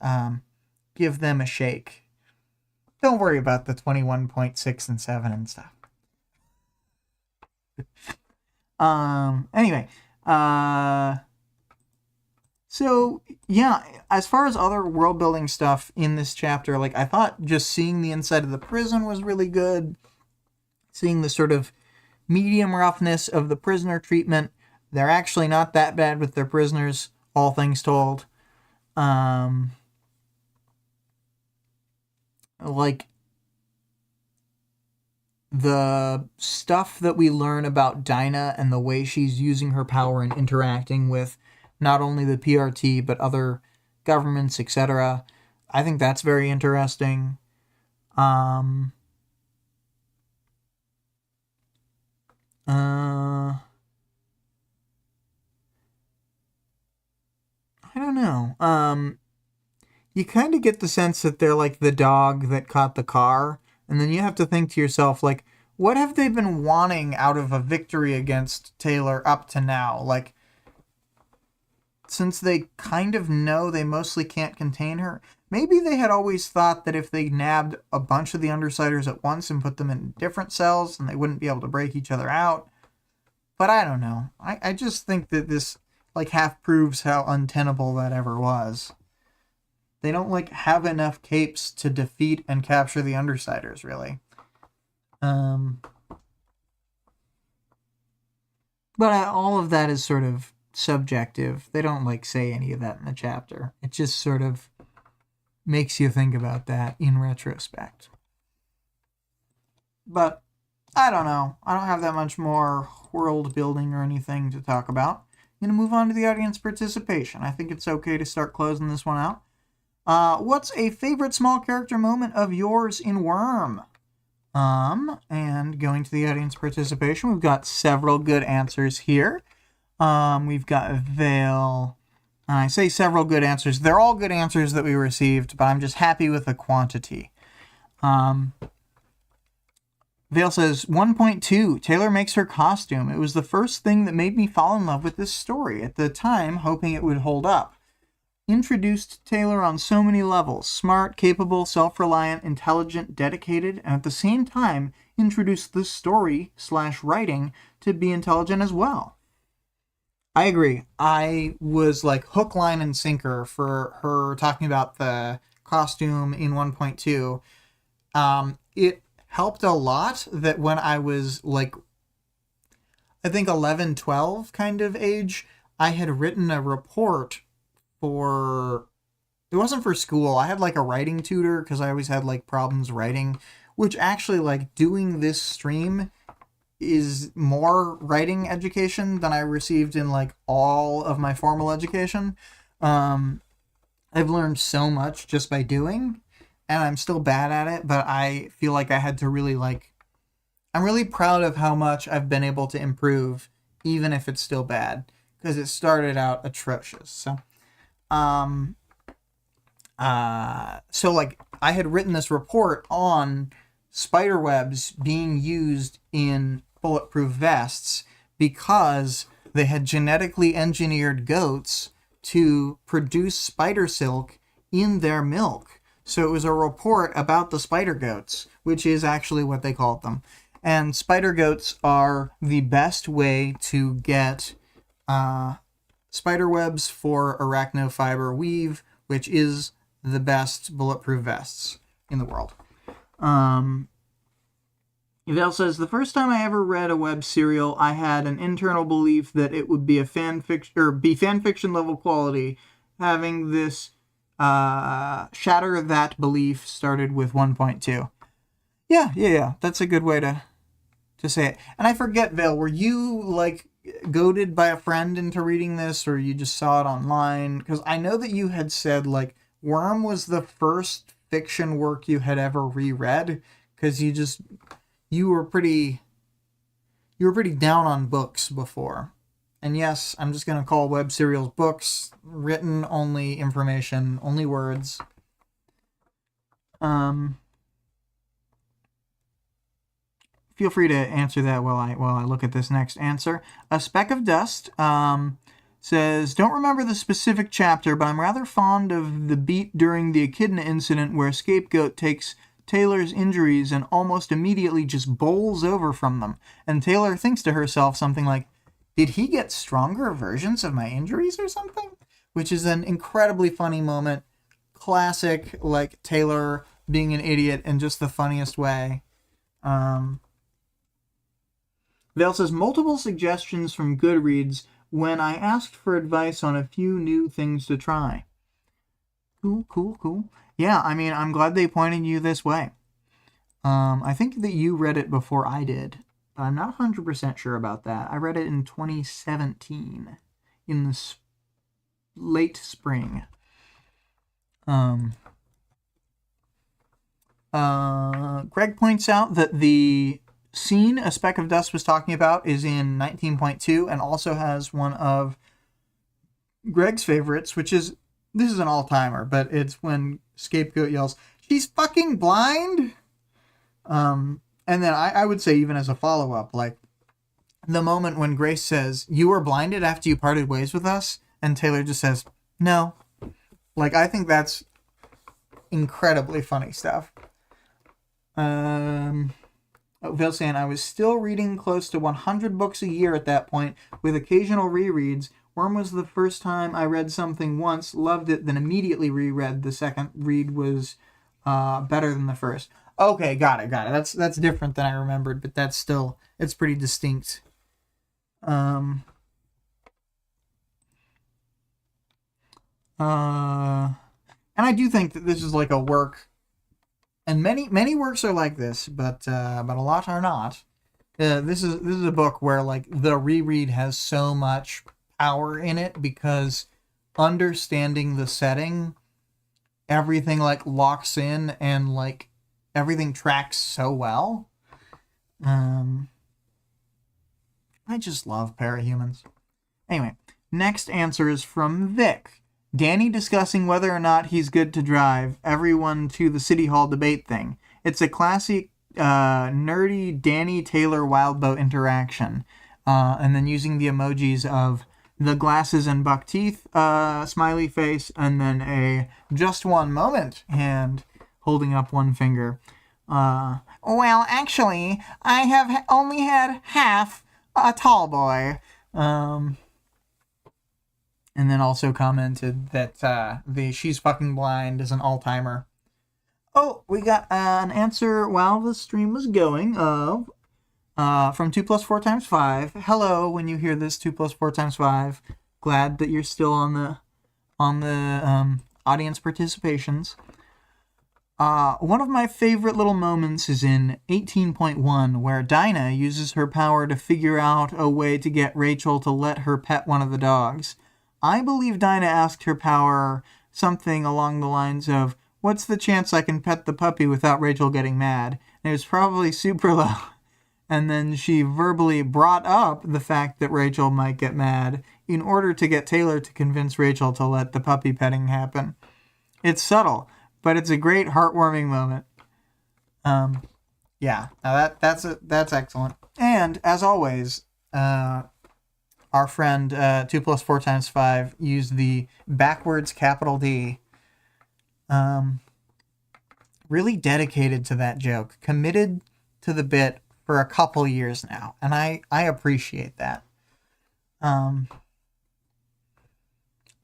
Give them a shake. Don't worry about the 21.6 and 7 and stuff. Anyway, so yeah, as far as other world building stuff in this chapter, like I thought just seeing the inside of the prison was really good. Seeing the sort of medium roughness of the prisoner treatment. They're actually not that bad with their prisoners, all things told. Like the stuff that we learn about Dinah and the way she's using her power and interacting with not only the PRT but other governments, etc. I think that's very interesting. I don't know. You kind of get the sense that they're like the dog that caught the car, and then you have to think to yourself, like, what have they been wanting out of a victory against Taylor up to now? Like, since they kind of know they mostly can't contain her, maybe they had always thought that if they nabbed a bunch of the Undersiders at once and put them in different cells, then they wouldn't be able to break each other out. But I don't know. I just think that this, like, half proves how untenable that ever was. They don't, like, have enough capes to defeat and capture the Undersiders, really. But all of that is sort of subjective. They don't like say any of that in the chapter. It just sort of makes you think about that in retrospect. But I don't know. I don't have that much more world building or anything to talk about. I'm going to move on to the audience participation. I think it's okay to start closing this one out. What's a favorite small character moment of yours in Worm? And going to the audience participation, we've got several good answers here. We've got Vale. I say several good answers. They're all good answers that we received, but I'm just happy with the quantity. Vale says, 1.2, Taylor makes her costume. It was the first thing that made me fall in love with this story. At the time, hoping it would hold up. Introduced Taylor on so many levels. Smart, capable, self-reliant, intelligent, dedicated, and at the same time, introduced the story/writing to be intelligent as well. I agree. I was like hook, line, and sinker for her talking about the costume in 1.2. It helped a lot that when I was like, I think 11, 12 kind of age, I had written a report for, it wasn't for school. I had like a writing tutor because I always had like problems writing, which actually like doing this stream is more writing education than I received in like all of my formal education. I've learned so much just by doing, and I'm still bad at it, but I feel like I had to really like, I'm really proud of how much I've been able to improve, even if it's still bad, because it started out atrocious. So like I had written this report on spider webs being used in bulletproof vests because they had genetically engineered goats to produce spider silk in their milk. So it was a report about the spider goats, which is actually what they called them. And spider goats are the best way to get spider webs for arachnofiber weave, which is the best bulletproof vests in the world. Yvel says, the first time I ever read a web serial, I had an internal belief that it would be a fan fiction level quality. Having this shatter that belief started with 1.2. Yeah. That's a good way to say it. And I forget, Vale, were you like goaded by a friend into reading this, or you just saw it online? Because I know that you had said like Worm was the first fiction work you had ever reread, because you were pretty down on books before. And yes, I'm just gonna call web serials books, written only information, only words. Feel free to answer that while I look at this next answer. A Speck of Dust says, don't remember the specific chapter, but I'm rather fond of the beat during the Echidna incident where Scapegoat takes Taylor's injuries and almost immediately just bowls over from them. And Taylor thinks to herself something like, did he get stronger versions of my injuries or something? Which is an incredibly funny moment. Classic, like, Taylor being an idiot in just the funniest way. Vale says, multiple suggestions from Goodreads when I asked for advice on a few new things to try. Cool. Yeah, I mean, I'm glad they pointed you this way. I think that you read it before I did, but I'm not 100% sure about that. I read it in 2017, in the late spring. Greg points out that the scene A Speck of Dust was talking about is in 19.2 and also has one of Greg's favorites, which is, this is an all-timer, but it's when Scapegoat yells, she's fucking blind! And then I would say, even as a follow-up, like, the moment when Grace says, you were blinded after you parted ways with us, and Taylor just says, no. Like, I think that's incredibly funny stuff. Vale saying, I was still reading close to 100 books a year at that point, with occasional rereads. Worm was the first time I read something once, loved it, then immediately reread. The second read was better than the first. Okay, got it. That's different than I remembered, but that's still, it's pretty distinct. Um, and I do think that this is like a work, and many works are like this, but a lot are not. This is a book where like the reread has so much power in it because understanding the setting, everything like locks in and like everything tracks so well. I just love parahumans. Anyway, next answer is from Vic. Danny discussing whether or not he's good to drive. Everyone to the City Hall debate thing. It's a classic nerdy Danny Taylor Wildbow interaction. And then using the emojis of the glasses and buck teeth smiley face, and then a just one moment and holding up one finger. Well, actually, I have only had half a tall boy. And then also commented that the she's fucking blind is an all-timer. Oh, we got an answer while the stream was going of from 2 plus 4 times 5. Hello, when you hear this, 2 plus 4 times 5. Glad that you're still on the audience participations. One of my favorite little moments is in 18.1, where Dinah uses her power to figure out a way to get Rachel to let her pet one of the dogs. I believe Dinah asked her power something along the lines of, "What's the chance I can pet the puppy without Rachel getting mad?" And it was probably super low. And then she verbally brought up the fact that Rachel might get mad in order to get Taylor to convince Rachel to let the puppy petting happen. It's subtle, but it's a great heartwarming moment. Yeah, now that's excellent. And as always, our friend 2 plus 4 times 5 used the backwards capital D. Really dedicated to that joke, committed to the bit for a couple years now, and I appreciate that. And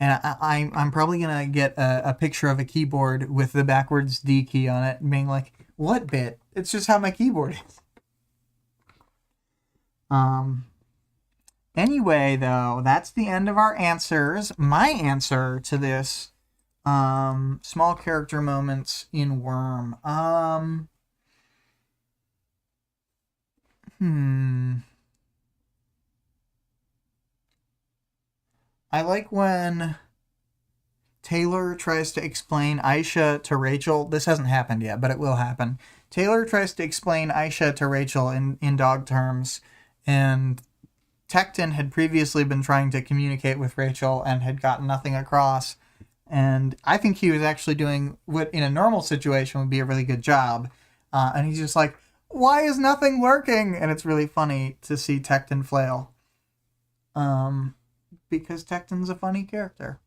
I'm probably gonna get a picture of a keyboard with the backwards D key on it, and being like, "What bit? It's just how my keyboard is." Anyway, though, that's the end of our answers. My answer to this, small character moments in Worm. I like when Taylor tries to explain Aisha to Rachel. This hasn't happened yet, but it will happen. Taylor tries to explain Aisha to Rachel in dog terms, and Tecton had previously been trying to communicate with Rachel and had gotten nothing across. And I think he was actually doing what in a normal situation would be a really good job. And he's just like, "Why is nothing working?" And it's really funny to see Tecton flail. Because Tecton's a funny character.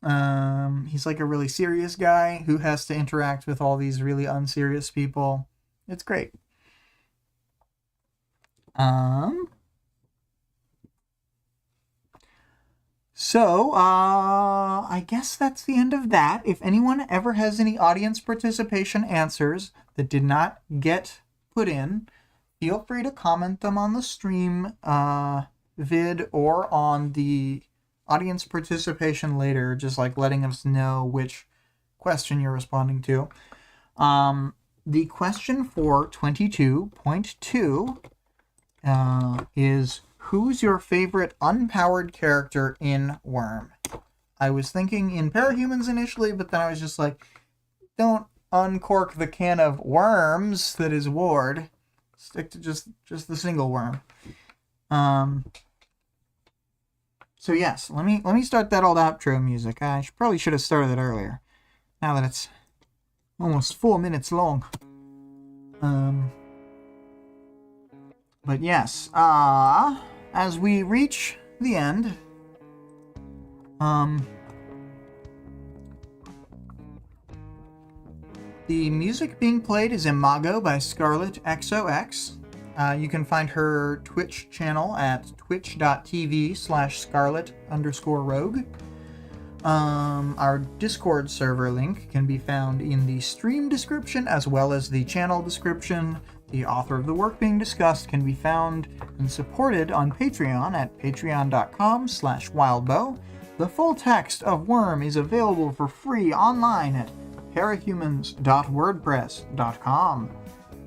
He's like a really serious guy who has to interact with all these really unserious people. It's great. So, I guess that's the end of that. If anyone ever has any audience participation answers that did not get put in, feel free to comment them on the stream vid or on the audience participation later, just like letting us know which question you're responding to. The question for 22.2 is, who's your favorite unpowered character in Worm? I was thinking in Parahumans initially, but then I was just like, don't uncork the can of worms that is Ward. Stick to just the single worm. So yes, let me start that old outro music. I probably should have started it earlier, now that it's almost 4 minutes long. But yes, as we reach the end, the music being played is Imago by ScarlettXOX. You can find her Twitch channel at twitch.tv/Scarlett_Rogue. Our Discord server link can be found in the stream description as well as the channel description. The author of the work being discussed can be found and supported on Patreon at patreon.com/wildbow. The full text of Worm is available for free online at parahumans.wordpress.com.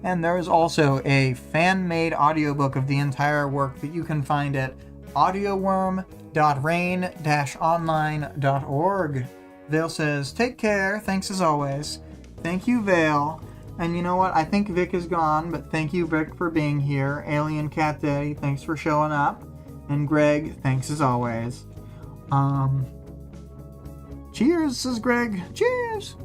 And there is also a fan-made audiobook of the entire work that you can find at audioworm.rain-online.org. Vale says, take care, thanks as always. Thank you, Vale. And you know what? I think Vic is gone, but thank you, Vic, for being here. Alien Cat Daddy, thanks for showing up. And Greg, thanks as always. Cheers, says Greg. Cheers!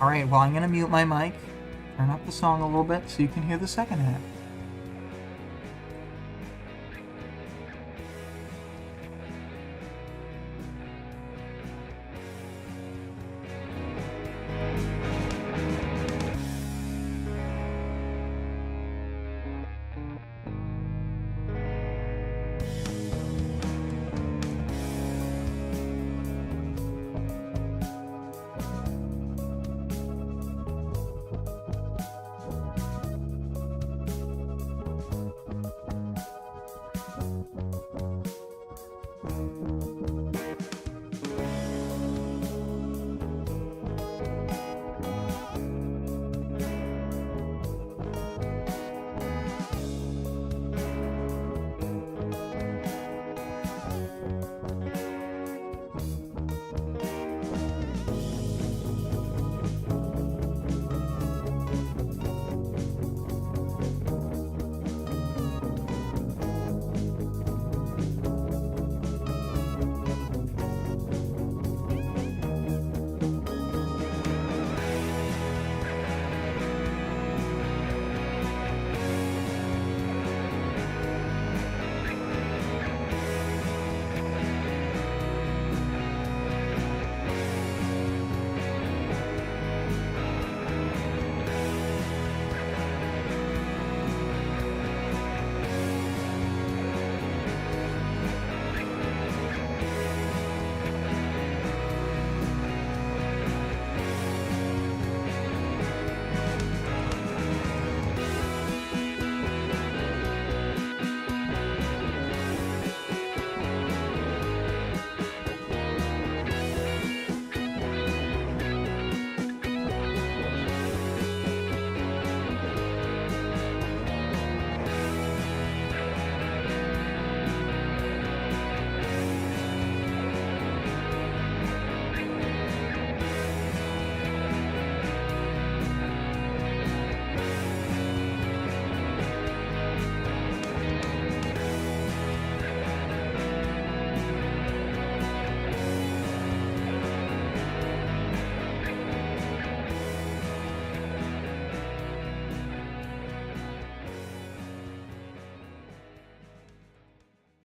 Alright, well, I'm going to mute my mic, turn up the song a little bit so you can hear the second half.